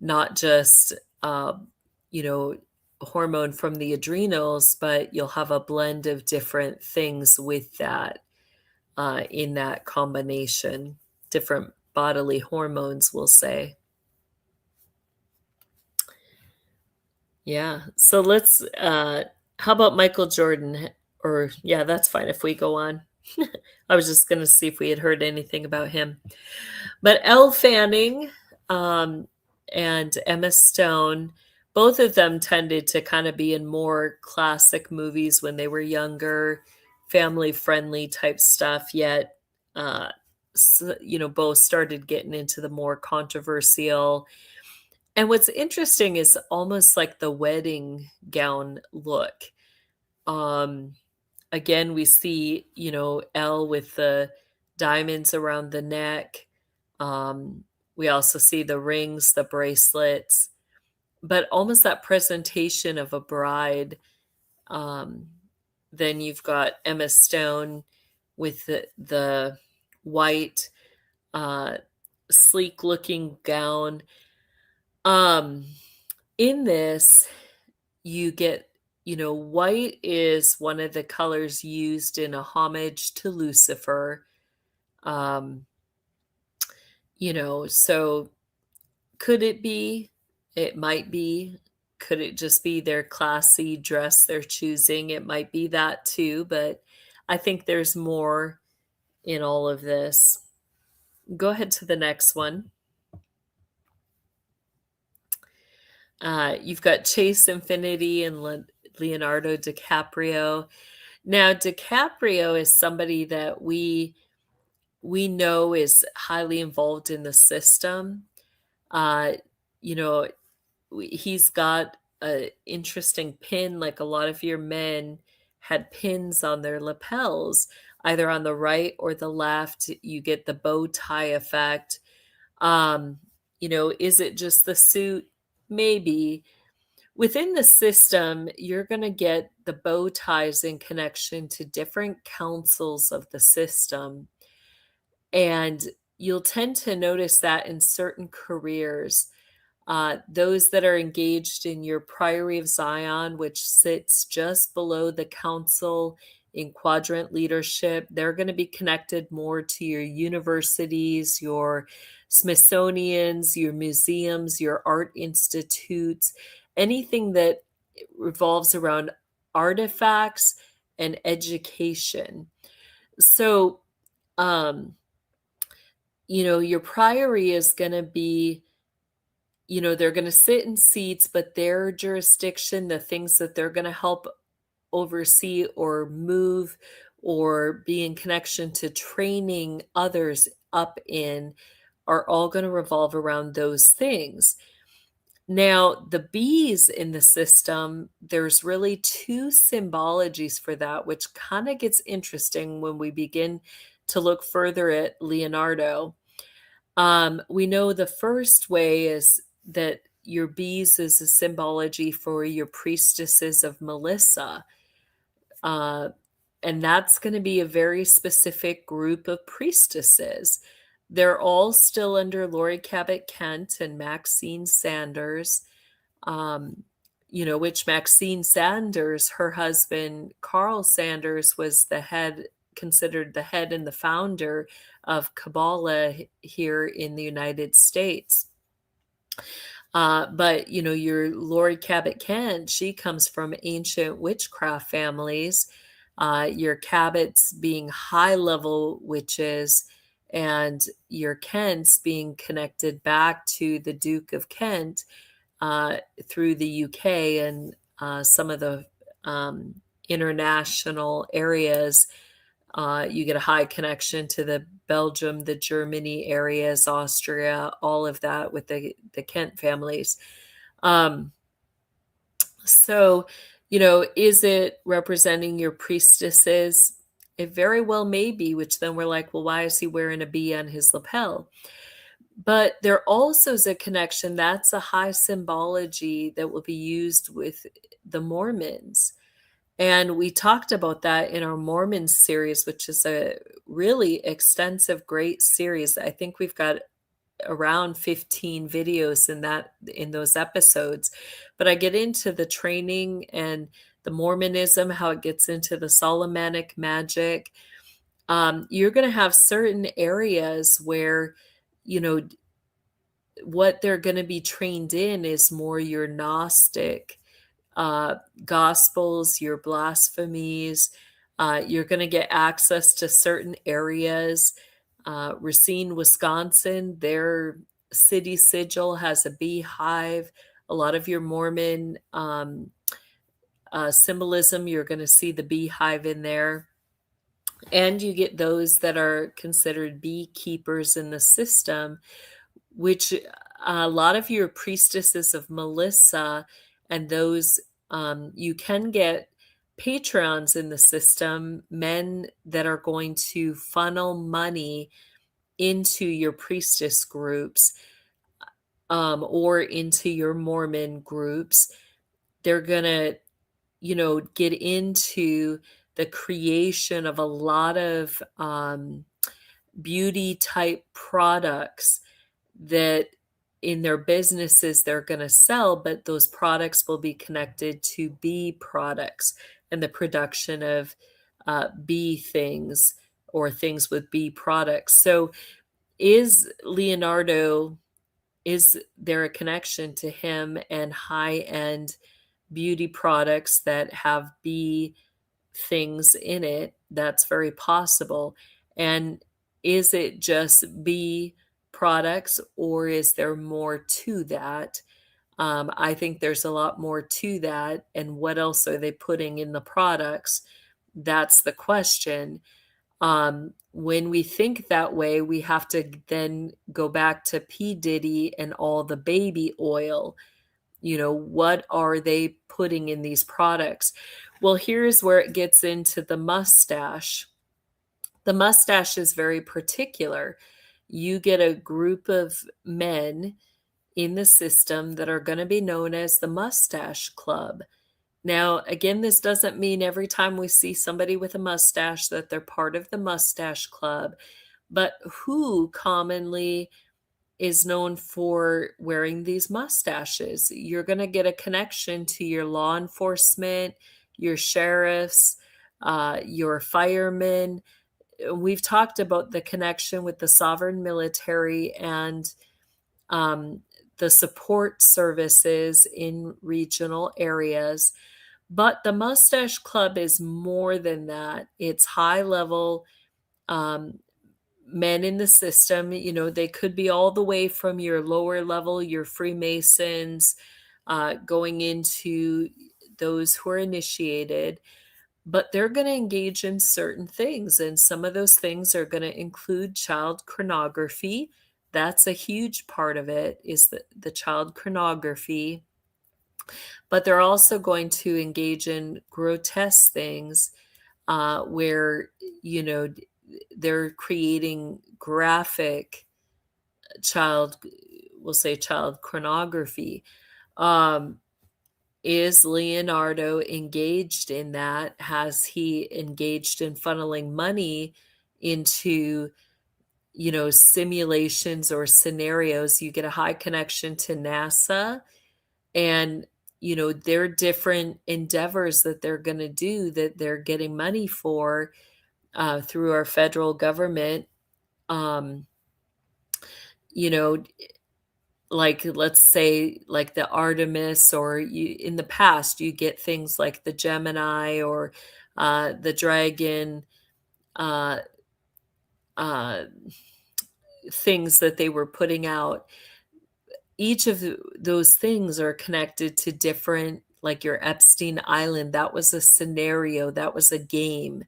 not just, you know, hormone from the adrenals, but you'll have a blend of different things with that in that combination, different bodily hormones, we'll say. Yeah. So how about Michael Jordan? Or, yeah, that's fine if we go on. I was just going to see if we had heard anything about him. But Elle Fanning um, and Emma Stone, both of them tended to kind of be in more classic movies when they were younger, family friendly type stuff, yet, both started getting into the more controversial. And what's interesting is almost like the wedding gown look. Um, Again, we see, Elle with the diamonds around the neck. We also see the rings, the bracelets, but almost that presentation of a bride. Um, then you've got Emma Stone with the white, uh, sleek looking gown. Um, in this, you get, white is one of the colors used in a homage to Lucifer. Um, so could it be? It might be. Could it just be their classy dress they're choosing? It might be that too, but I think there's more in all of this. Go ahead to the next one. You've got Chase Infinity and Leonardo DiCaprio. Now, DiCaprio is somebody that we we know is highly involved in the system. Uh, you know, he's got a interesting pin, like a lot of your men had pins on their lapels, either on the right or the left. You get the bow tie effect. Um, is it just the suit? Maybe. Within the system, you're going to get the bow ties in connection to different councils of the system. And you'll tend to notice that in certain careers, those that are engaged in your Priory of Zion, which sits just below the council in quadrant leadership, they're going to be connected more to your universities, your Smithsonian's, your museums, your art institutes, anything that revolves around artifacts and education. So, your Priory is going to be, they're going to sit in seats, but their jurisdiction, the things that they're going to help oversee or move or be in connection to training others up in, are all going to revolve around those things. Now, the bees in the system, there's really two symbologies for that, which kind of gets interesting when we begin to look further at Leonardo. We know the first way is that your bees is a symbology for your priestesses of Melissa. And that's going to be a very specific group of priestesses. They're all still under Laurie Cabot Kent and Maxine Sanders, which Maxine Sanders, her husband, Carl Sanders, was considered the head and the founder of Kabbalah here in the United States. But your Laurie Cabot Kent, she comes from ancient witchcraft families. Your Cabots being high-level witches, and your Kents being connected back to the Duke of Kent through the UK and some of the international areas. You get a high connection to the Belgium, the Germany areas, Austria, all of that with the Kent families. So, is it representing your priestesses? It very well may be, which then we're like, well, why is he wearing a bee on his lapel? But there also is a connection. That's a high symbology that will be used with the Mormons. And we talked about that in our Mormon series, which is a really extensive, great series. I think we've got around 15 videos in those episodes. But I get into the training and the Mormonism, how it gets into the Solomonic magic. You're going to have certain areas where, what they're going to be trained in is more your Gnostic gospels, your blasphemies. You're going to get access to certain areas. Racine, Wisconsin, their city sigil has a beehive. A lot of your Mormon symbolism, you're going to see the beehive in there. And you get those that are considered beekeepers in the system, which a lot of your priestesses of Melissa and those, you can get patrons in the system, men that are going to funnel money into your priestess groups or into your Mormon groups. They're going to, get into the creation of a lot of beauty type products that in their businesses they're going to sell, but those products will be connected to bee products and the production of bee things or things with bee products. So is there a connection to him and high-end beauty products that have bee things in it? That's very possible. And is it just bee products, or is there more to that? I think there's a lot more to that. And what else are they putting in the products? That's the question. when we think that way, we have to then go back to P. Diddy and all the baby oil. What are they putting in these products? Well, here's where it gets into the mustache. The mustache is very particular. You get a group of men in the system that are going to be known as the Mustache Club. Now, again, this doesn't mean every time we see somebody with a mustache that they're part of the Mustache Club, but who commonly is known for wearing these mustaches? You're going to get a connection to your law enforcement, your sheriffs, your firemen. We've talked about the connection with the sovereign military and the support services in regional areas. But the Mustache Club is more than that. It's high level men in the system. They could be all the way from your lower level, your Freemasons, going into those who are initiated. But they're going to engage in certain things. And some of those things are going to include child pornography. That's a huge part of it, is the child pornography. But they're also going to engage in grotesque things where, they're creating graphic we'll say child pornography. Is Leonardo engaged in that? Has he engaged in funneling money into, simulations or scenarios? You get a high connection to NASA and, their different endeavors that they're going to do that they're getting money for through our federal government. Like, let's say, like the Artemis, or in the past, you get things like the Gemini or the Dragon, things that they were putting out. Each of those things are connected to different, like your Epstein Island. That was a scenario, that was a game.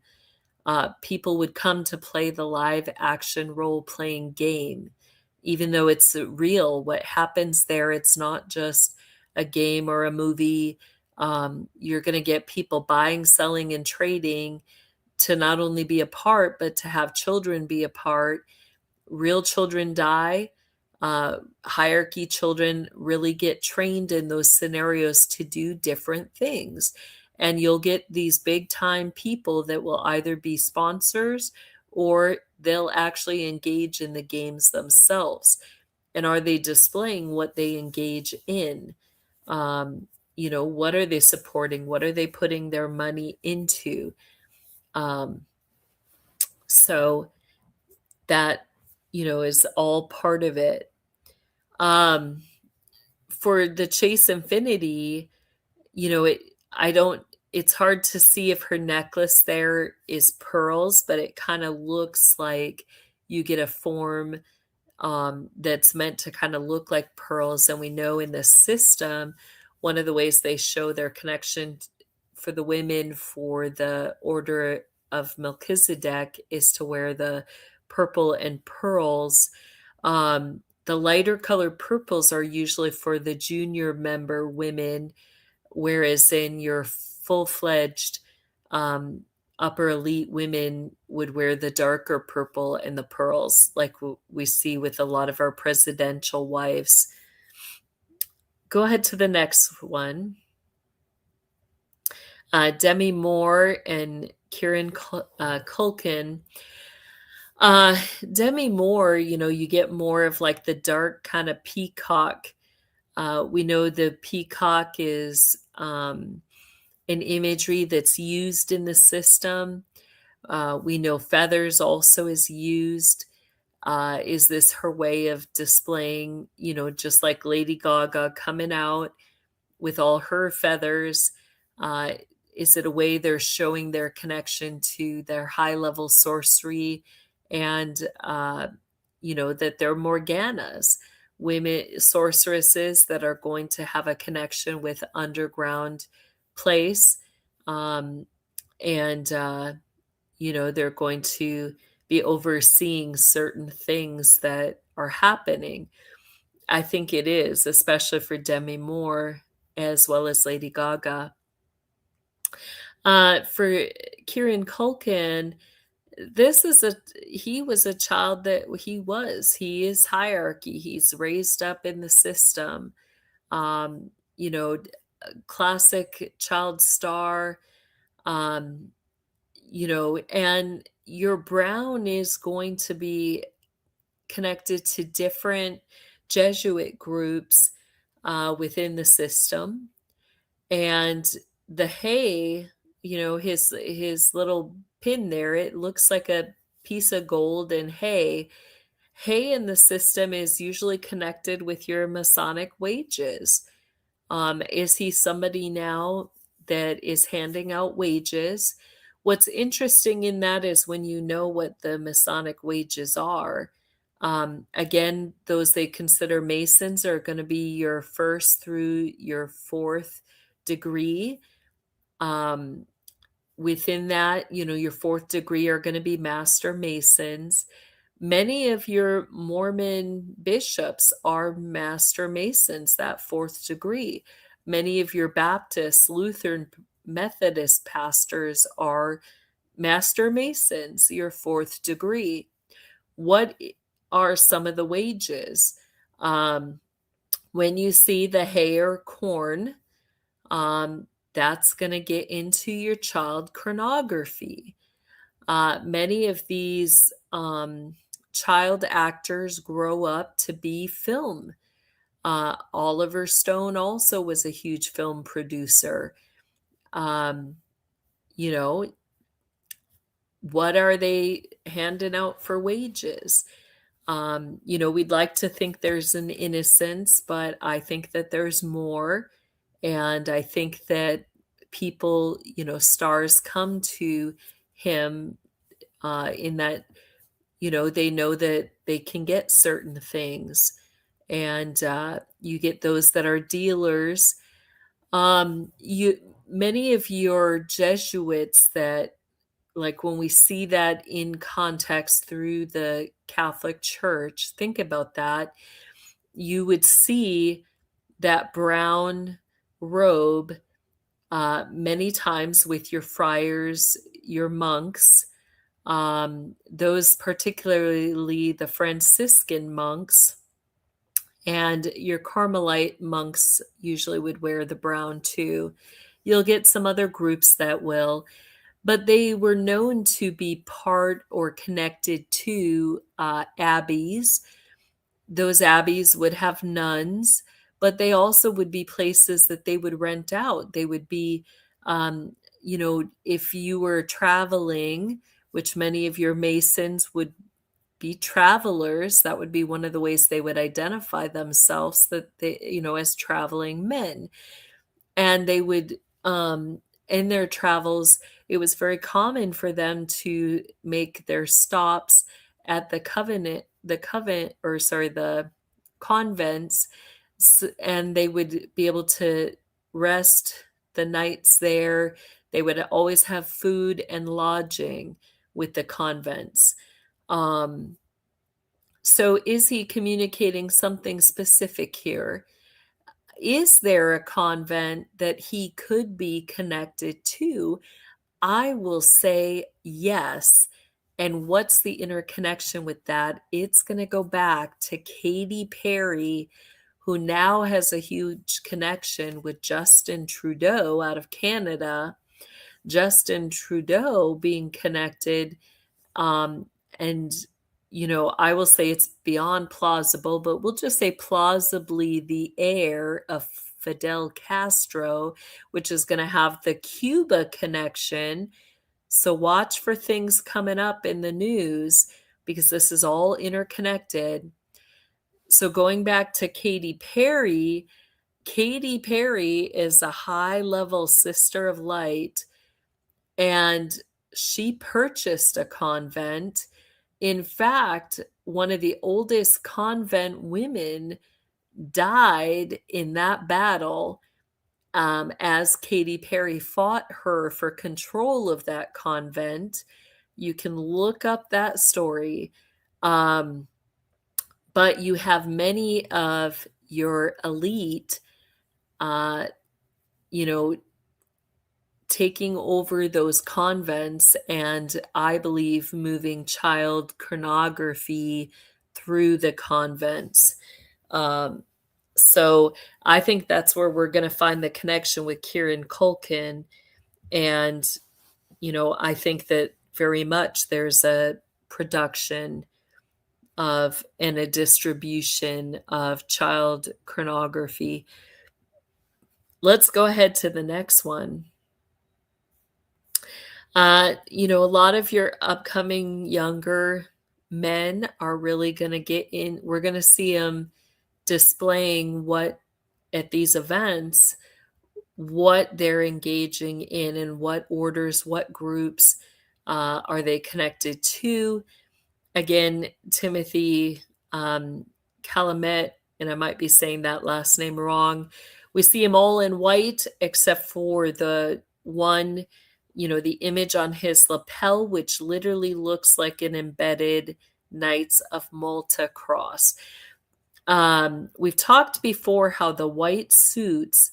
People would come to play the live action role playing game. Even though it's real, what happens there, it's not just a game or a movie. You're going to get people buying, selling, and trading to not only be a part, but to have children be a part. Real children die. Hierarchy children really get trained in those scenarios to do different things. And you'll get these big time people that will either be sponsors or they'll actually engage in the games themselves. And are they displaying what they engage in? What are they supporting? What are they putting their money into? So that, is all part of it. For the Chase Infinity, it's hard to see if her necklace there is pearls, but it kind of looks like you get a form that's meant to kind of look like pearls. And we know in the system, one of the ways they show their connection for the women for the Order of Melchizedek is to wear the purple and pearls. The lighter colored purples are usually for the junior member women, whereas in your full-fledged upper elite women would wear the darker purple and the pearls, like we see with a lot of our presidential wives. Go ahead to the next one. Demi Moore and Kieran Culkin. Demi Moore, you get more of like the dark kind of peacock. We know the peacock is an imagery that's used in the system. We know feathers also is used. Is this her way of displaying, just like Lady Gaga coming out with all her feathers? Is it a way they're showing their connection to their high-level sorcery and, that they're Morganas, women, sorceresses that are going to have a connection with underground place. They're going to be overseeing certain things that are happening. I think it is, especially for Demi Moore as well as Lady Gaga. For Kieran Culkin, he was a child that he is hierarchy. He's raised up in the system. You know, classic child star. You know, and your Brown is going to be connected to different Jesuit groups within the system. And the hay, you know, his little pin there, it looks like a piece of gold and hay. Hay in the system is usually connected with your Masonic wages. Is he somebody now that is handing out wages? What's interesting in that is when you know what the Masonic wages are. Again, those they consider Masons are going to be your first through your fourth degree. Within that, you know, your fourth degree are going to be Master Masons. Many of your Mormon bishops are Master Masons, that fourth degree. Many of your Baptist, Lutheran, Methodist pastors are Master Masons, your fourth degree. What are some of the wages? When you see the hay or corn, that's going to get into your child chronography. Many of these child actors grow up to be film. Oliver Stone also was a huge film producer. You know, what are they handing out for wages? You know, we'd like to think there's an innocence, but I think that there's more. And I think that people, you know, stars come to him in that, you know, they know that they can get certain things. And you get those that are dealers. Many of your Jesuits that, like when we see that in context through the Catholic Church, think about that. You would see that brown robe many times with your friars, your monks, those particularly the Franciscan monks, and your Carmelite monks usually would wear the brown too. You'll get some other groups that will, but they were known to be part or connected to abbeys. Those abbeys would have nuns, but they also would be places that they would rent out. They would be, you know, if you were traveling, which many of your Masons would be travelers, that would be one of the ways they would identify themselves, that they, you know, as traveling men. And they would, in their travels, it was very common for them to make their stops at the convents, and they would be able to rest the nights there. They would always have food and lodging with the convents. So is he communicating something specific here? Is there a convent that he could be connected to? I will say yes. And what's the interconnection with that? It's going to go back to Katy Perry, who now has a huge connection with Justin Trudeau out of Canada. Justin Trudeau being connected, and you know, I will say it's beyond plausible, but we'll just say plausibly the heir of Fidel Castro, which is going to have the Cuba connection. So watch for things coming up in the news because this is all interconnected. So going back to Katy Perry is a high-level sister of light, and she purchased a convent. In fact, one of the oldest convent women died in that battle as Katy Perry fought her for control of that convent. You can look up that story. But you have many of your elite, you know, taking over those convents, and I believe moving child pornography through the convents. So I think that's where we're going to find the connection with Kieran Culkin. And, I think that very much there's a production of and a distribution of child pornography. Let's go ahead to the next one. A lot of your upcoming younger men are really going to get in. We're going to see them displaying at these events, what they're engaging in and what orders, what groups are they connected to. Again, Timothy Calumet, and I might be saying that last name wrong. We see him all in white except for the one, the image on his lapel, which literally looks like an embedded Knights of Malta cross. We've talked before how the white suits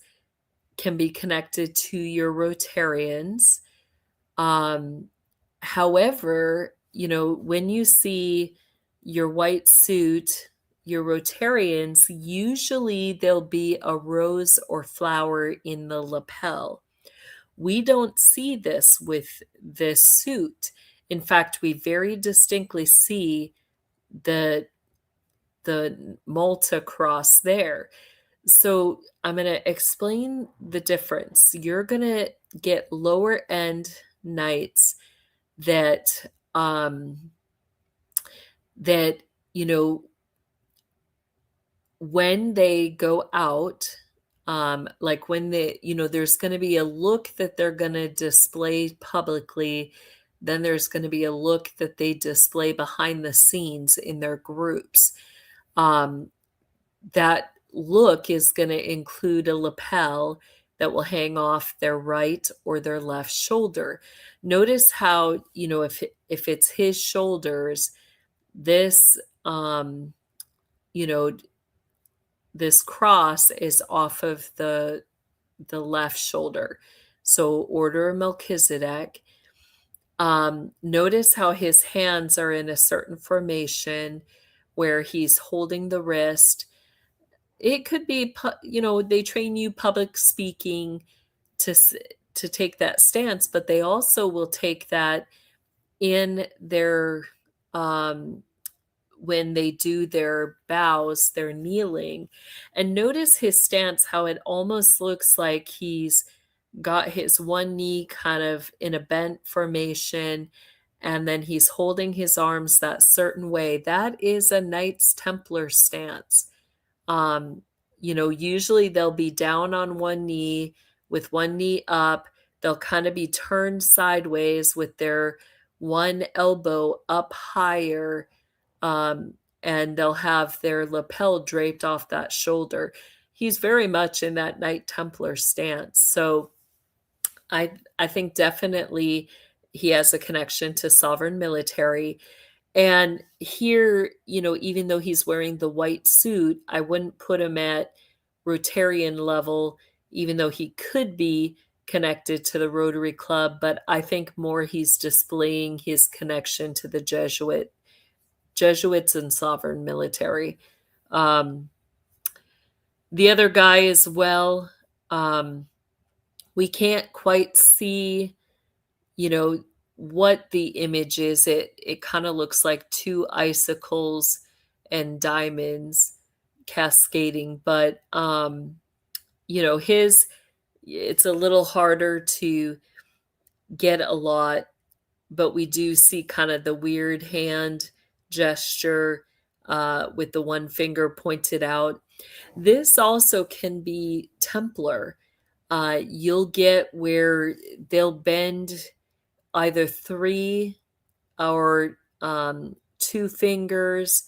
can be connected to your Rotarians. However, when you see your white suit, your Rotarians, usually there'll be a rose or flower in the lapel. We don't see this with this suit. In fact, we very distinctly see the Malta cross there. So I'm going to explain the difference. You're going to get lower end knights that when they go out, like when there's going to be a look that they're going to display publicly, then there's going to be a look that they display behind the scenes in their groups. That look is going to include a lapel that will hang off their right or their left shoulder. Notice how, if it's his shoulders, this, this cross is off of the left shoulder. So Order of Melchizedek. Notice how his hands are in a certain formation where he's holding the wrist. It could be, they train you public speaking to take that stance, but they also will take that in their, when they do their bows, their kneeling. And notice his stance, how it almost looks like he's got his one knee kind of in a bent formation, and then he's holding his arms that certain way. That is a Knights Templar stance. Usually they'll be down on one knee with one knee up. They'll kind of be turned sideways with their one elbow up higher, and they'll have their lapel draped off that shoulder. He's very much in that Knight Templar stance. So I think definitely he has a connection to sovereign military. And here, even though he's wearing the white suit, I wouldn't put him at Rotarian level, even though he could be connected to the Rotary Club. But I think more he's displaying his connection to the Jesuits and sovereign military. The other guy as well, we can't quite see, what the image is. It kind of looks like two icicles and diamonds cascading, but it's a little harder to get a lot, but we do see kind of the weird hand gesture with the one finger pointed out. This also can be Templar. You'll get where they'll bend either three or two fingers.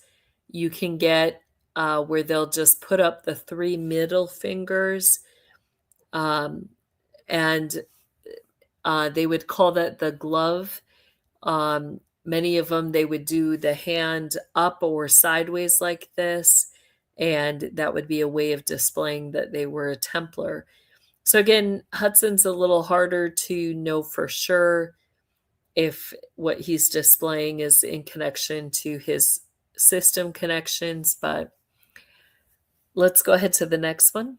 You can get where they'll just put up the three middle fingers, and they would call that the glove Many of them, they would do the hand up or sideways like this, and that would be a way of displaying that they were a Templar. So again, Hudson's a little harder to know for sure if what he's displaying is in connection to his system connections, but let's go ahead to the next one.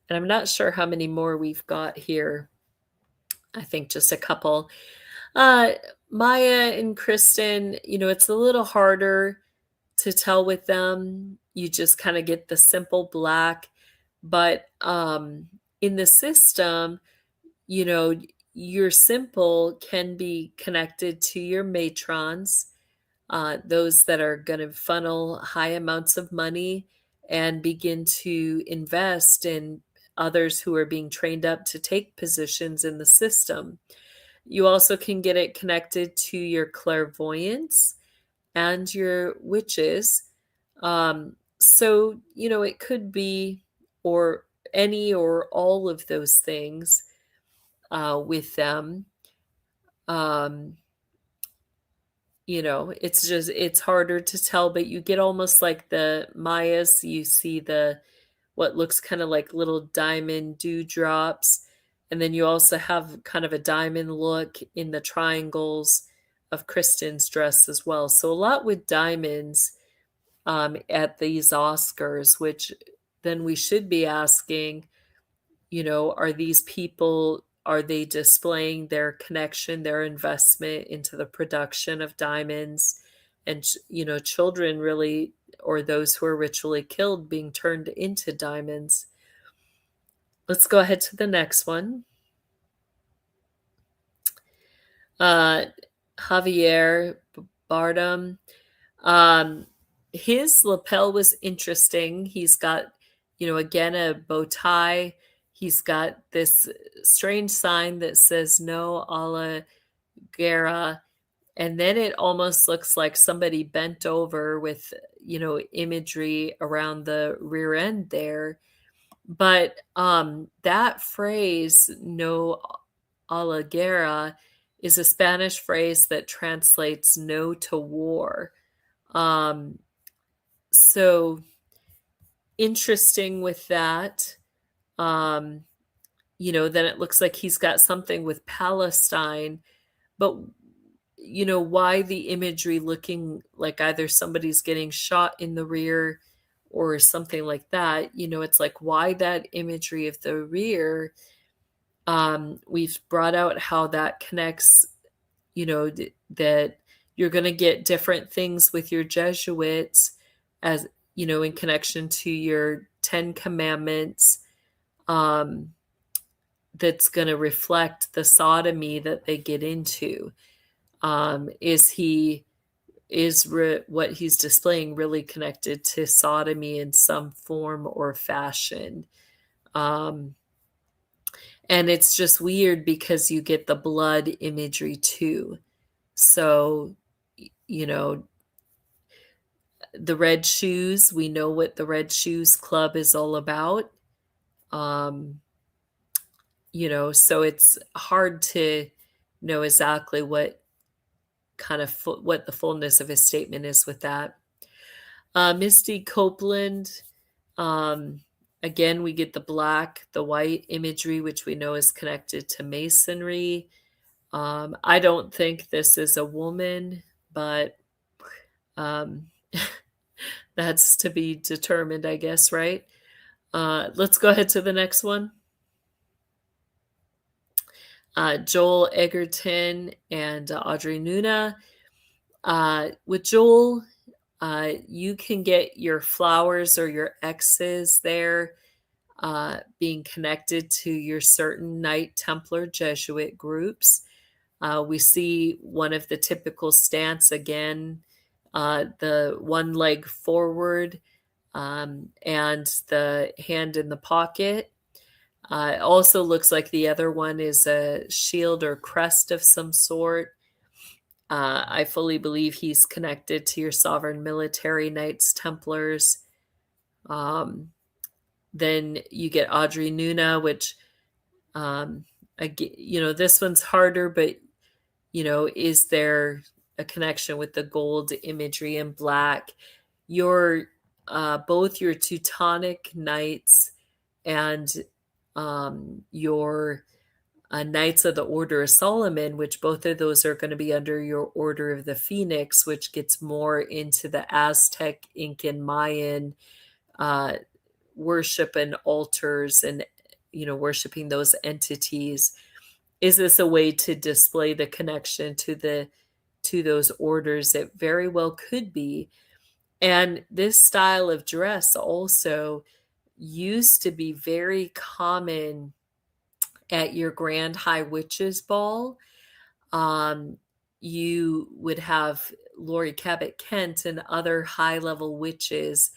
And I'm not sure how many more we've got here. I think just a couple. Maya and Kristen, it's a little harder to tell with them. You just kind of get the simple black. But in the system, your simple can be connected to your matrons, those that are going to funnel high amounts of money and begin to invest in others who are being trained up to take positions in the system. You also can get it connected to your clairvoyance and your witches. So, it could be or any or all of those things with them. It's harder to tell, but you get almost like the Mayas. You see what looks kind of like little diamond dewdrops. And then you also have kind of a diamond look in the triangles of Kristen's dress as well. So a lot with diamonds at these Oscars, which then we should be asking, are these people, are they displaying their connection, their investment into the production of diamonds? And, children really, or those who are ritually killed being turned into diamonds. Let's go ahead to the next one. Javier Bardem. His lapel was interesting. He's got, again, a bow tie. He's got this strange sign that says no a la guerra. And then it almost looks like somebody bent over with, imagery around the rear end there. But that phrase, no a la guerra, is a Spanish phrase that translates no to war. So interesting with that. Then it looks like he's got something with Palestine, but why the imagery looking like either somebody's getting shot in the rear or something like that. It's like, why that imagery of the rear? We've brought out how that connects, that you're going to get different things with your Jesuits as, in connection to your 10 Commandments, that's going to reflect the sodomy that they get into. What he's displaying really connected to sodomy in some form or fashion? And it's just weird because you get the blood imagery too. So, the Red Shoes, we know what the Red Shoes Club is all about. So it's hard to know exactly what kind of what the fullness of his statement is with that. Misty Copeland, again, we get the black, the white imagery, which we know is connected to masonry. I don't think this is a woman, but that's to be determined, I guess, right? Let's go ahead to the next one. Joel Egerton and Audrey Nuna. With Joel, you can get your flowers or your X's there being connected to your certain Knight Templar Jesuit groups. We see one of the typical stance again, the one leg forward and the hand in the pocket. It also looks like the other one is a shield or crest of some sort. I fully believe he's connected to your sovereign military Knights Templars. Then you get Audrey Nuna, which, this one's harder, but, is there a connection with the gold imagery and black? Your both your Teutonic Knights and your Knights of the Order of Solomon, which both of those are going to be under your Order of the Phoenix, which gets more into the Aztec, Incan, Mayan worship and altars and, worshiping those entities. Is this a way to display the connection to those orders? It very well could be. And this style of dress also used to be very common at your Grand High Witches Ball. You would have Laurie Cabot Kent and other high-level witches,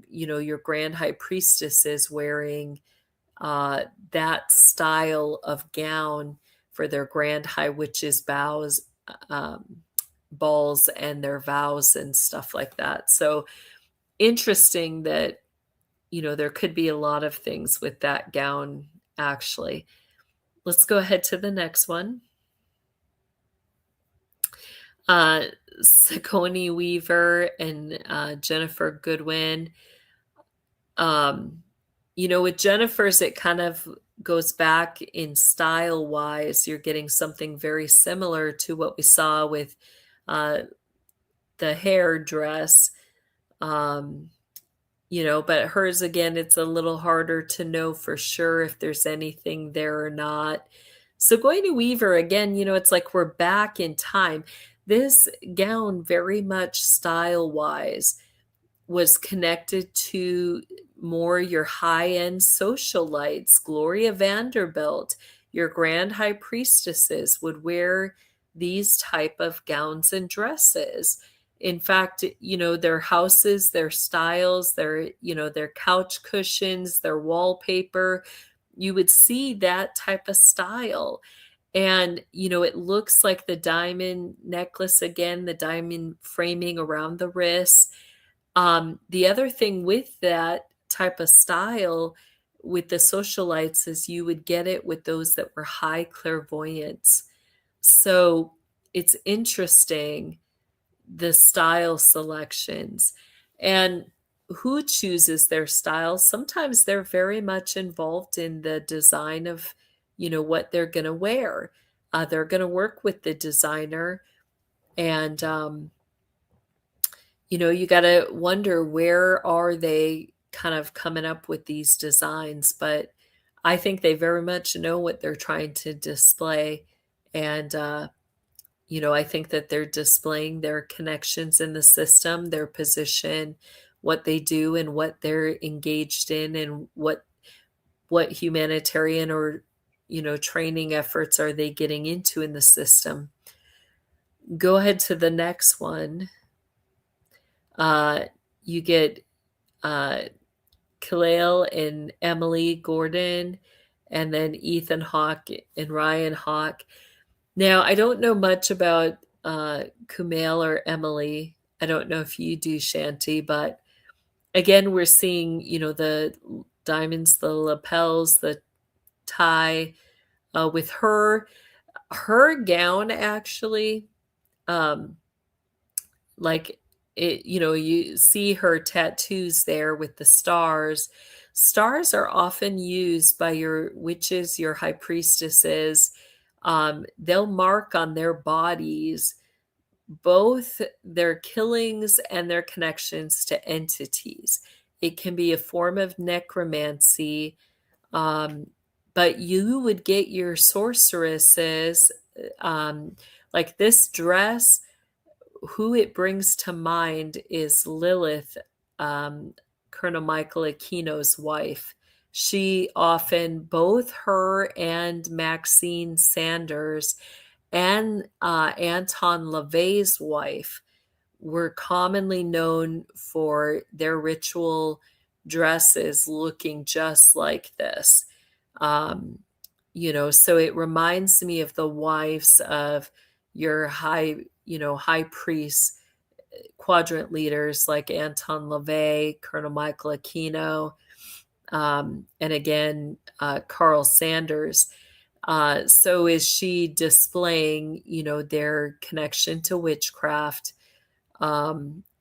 your Grand High Priestesses wearing that style of gown for their Grand High Witches balls and their vows and stuff like that. So interesting that, there could be a lot of things with that gown, actually. Let's go ahead to the next one. Sigourney Weaver and Jennifer Goodwin. With Jennifer's, it kind of goes back in style-wise. You're getting something very similar to what we saw with the hair dress. But hers, again, it's a little harder to know for sure if there's anything there or not. Sigourney Weaver, again, it's like we're back in time. This gown, very much style-wise, was connected to more your high-end socialites. Gloria Vanderbilt, your Grand High Priestesses would wear these type of gowns and dresses. In fact, their houses, their styles, their couch cushions, their wallpaper, you would see that type of style. And, it looks like the diamond necklace again, the diamond framing around the wrist. The other thing with that type of style with the socialites is you would get it with those that were high clairvoyants. So it's interesting, the style selections and who chooses their style. Sometimes they're very much involved in the design of, what they're going to wear. They're going to work with the designer and, you got to wonder, where are they kind of coming up with these designs? But I think they very much know what they're trying to display. And, I think that they're displaying their connections in the system, their position, what they do and what they're engaged in, and what humanitarian or, training efforts are they getting into in the system. Go ahead to the next one. You get Kalel and Emily Gordon, and then Ethan Hawke and Ryan Hawke. Now, I don't know much about Kumail or Emily. I don't know if you do, Shanti, but again, we're seeing, the diamonds, the lapels, the tie with her gown, actually, like it, you see her tattoos there with the stars. Stars are often used by your witches, your high priestesses. They'll mark on their bodies both their killings and their connections to entities. It can be a form of necromancy, but you would get your sorceresses, like this dress. Who it brings to mind is Lilith, Colonel Michael Aquino's wife. She often, both her and Maxine Sanders and Anton LaVey's wife, were commonly known for their ritual dresses looking just like this. So it reminds me of the wives of your high priest quadrant leaders like Anton LaVey, Colonel Michael Aquino, and again, Carl Sanders. So is she displaying, their connection to witchcraft?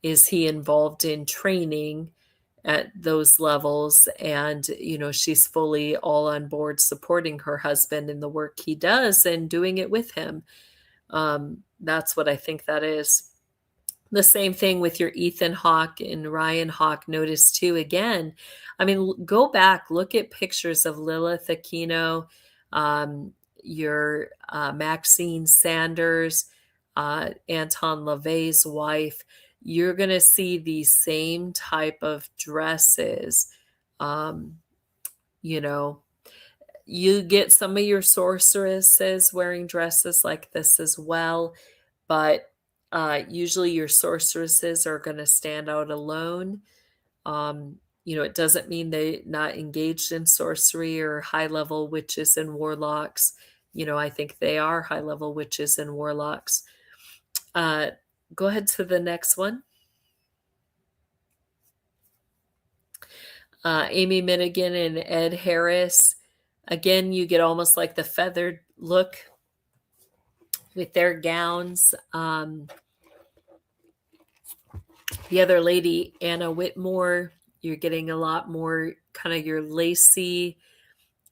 Is he involved in training at those levels? And, she's fully all on board supporting her husband in the work he does and doing it with him. That's what I think that is. The same thing with your Ethan Hawke and Ryan Hawke. Notice too, again, I mean, go back, look at pictures of Lilith Aquino, your Maxine Sanders, Anton LaVey's wife. You're going to see these same type of dresses. You get some of your sorceresses wearing dresses like this as well, but usually your sorceresses are going to stand out alone. It doesn't mean they're not engaged in sorcery or high-level witches and warlocks. I think they are high-level witches and warlocks. Go ahead to the next one. Amy Minigan and Ed Harris. Again, you get almost like the feathered look with their gowns. The other lady, Anna Whitmore, you're getting a lot more kind of your lacy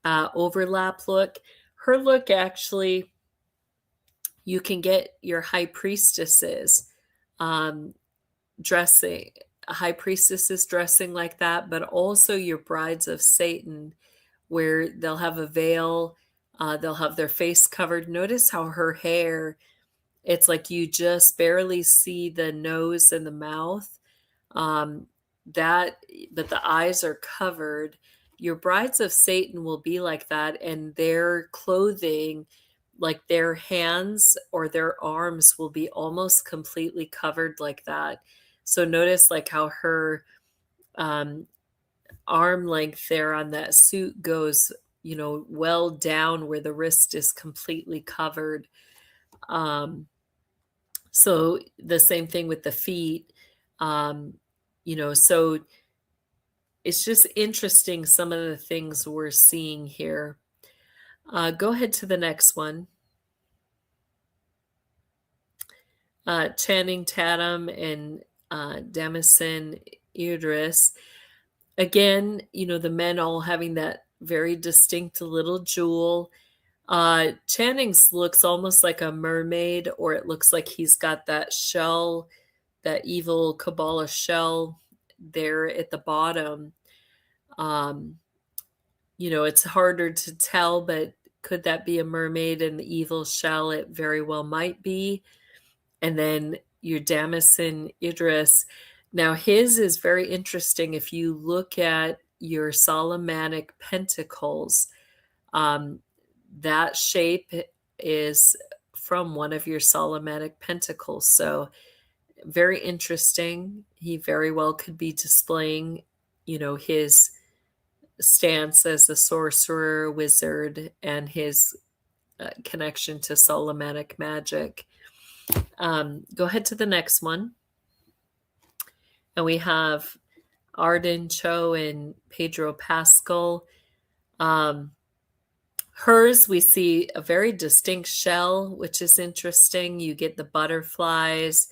overlap look. Her look, actually, you can get your high priestesses dressing, high priestesses dressing like that, but also your brides of Satan, where they'll have a veil, they'll have their face covered. Notice how her hair, it's like you just barely see the nose and the mouth, but the eyes are covered. Your brides of Satan will be like that, and their clothing, like their hands or their arms, will be almost completely covered like that. So notice like how her arm length there on that suit goes, well down where the wrist is completely covered. So the same thing with the feet, so it's just interesting some of the things we're seeing here. Go ahead to the next one. Channing Tatum and Damison Idris. Again, the men all having that very distinct little jewel. Channing's looks almost like a mermaid, or it looks like he's got that shell, that evil Kabbalah shell there at the bottom. It's harder to tell, but could that be a mermaid and the evil shell? It very well might be. And then your Damison Idris. Now, his is very interesting. If you look at your Solomonic pentacles, that shape is from one of your Solomonic pentacles. So very interesting. He very well could be displaying, his stance as a sorcerer, wizard, and his connection to Solomonic magic. Go ahead to the next one. And we have Arden Cho and Pedro Pascal. Hers, we see a very distinct shell, which is interesting. You get the butterflies,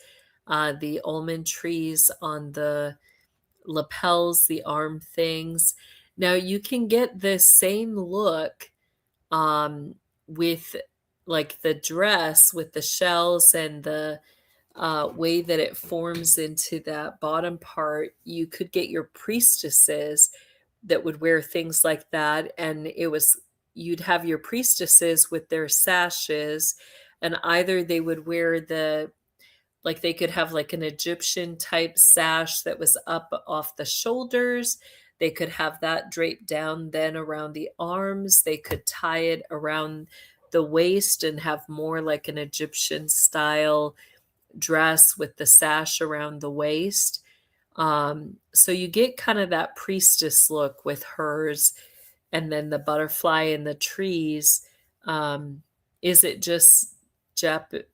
the almond trees on the lapels, the arm things. Now you can get this same look with like the dress with the shells and the way that it forms into that bottom part. You could get your priestesses that would wear things like that, and you'd have your priestesses with their sashes, and either they would wear they could have like an Egyptian type sash that was up off the shoulders. They could have that draped down then around the arms. They could tie it around the waist and have more like an Egyptian style dress with the sash around the waist. So you get kind of that priestess look with hers, and then the butterfly and the trees. Is it just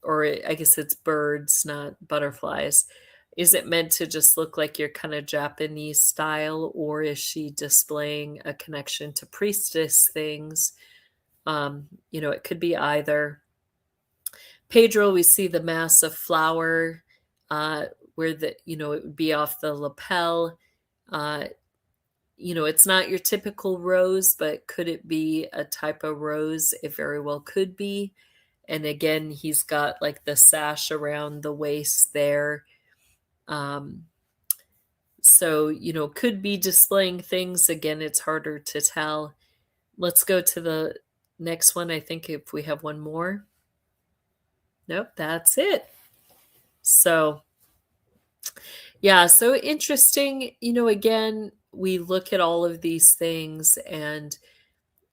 or I guess it's birds, not butterflies? Is it meant to just look like your kind of Japanese style, or is she displaying a connection to priestess things? It could be either. Pedro, we see the massive flower where it would be off the lapel. It's not your typical rose, but could it be a type of rose? It very well could be. And again, he's got like the sash around the waist there. Could be displaying things. Again, it's harder to tell. Let's go to the next one. I think if we have one more. Nope, that's it. So, yeah, so interesting. Again, we look at all of these things and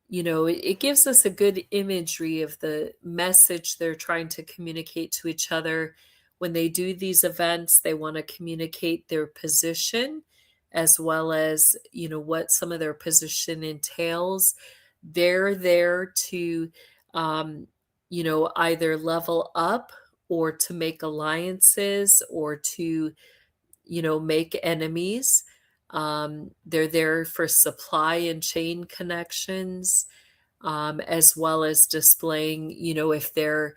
it gives us a good imagery of the message they're trying to communicate to each other. When they do these events, they want to communicate their position as well as, what some of their position entails. They're there to, either level up or to make alliances or to, make enemies. They're there for supply and chain connections, as well as displaying, if they're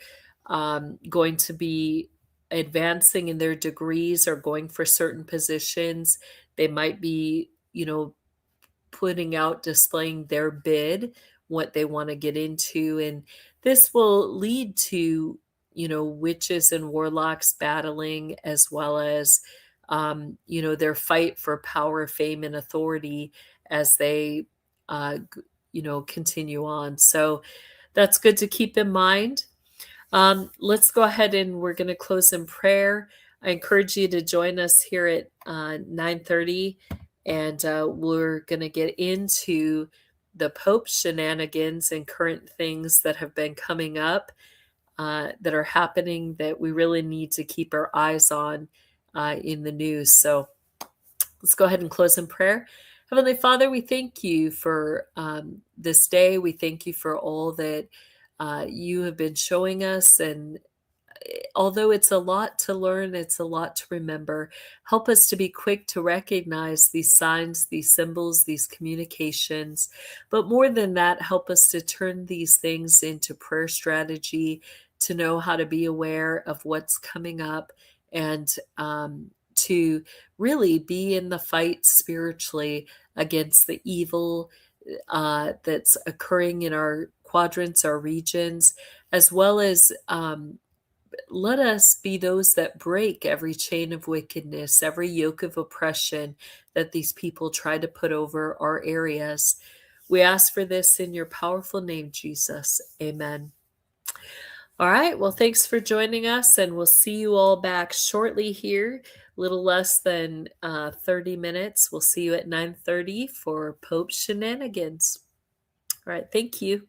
going to be advancing in their degrees or going for certain positions. They might be, putting out, displaying their bid, what they want to get into. And this will lead to, witches and warlocks battling, as well as, their fight for power, fame, and authority as they, continue on. So that's good to keep in mind. Let's go ahead and we're going to close in prayer. I encourage you to join us here at 9:30, and we're going to get into the Pope's shenanigans and current things that have been coming up that are happening that we really need to keep our eyes on in the news. So let's go ahead and close in prayer. Heavenly Father, we thank you for this day. We thank you for all that you have been showing us. And although it's a lot to learn, it's a lot to remember. Help us to be quick to recognize these signs, these symbols, these communications. But more than that, help us to turn these things into prayer strategy, to know how to be aware of what's coming up, and to really be in the fight spiritually against the evil that's occurring in our quadrants, our regions, as well as let us be those that break every chain of wickedness, every yoke of oppression that these people try to put over our areas. We ask for this in your powerful name, Jesus. Amen. All right. Well, thanks for joining us, and we'll see you all back shortly here, a little less than 30 minutes. We'll see you at 9:30 for Pope's Shenanigans. All right. Thank you.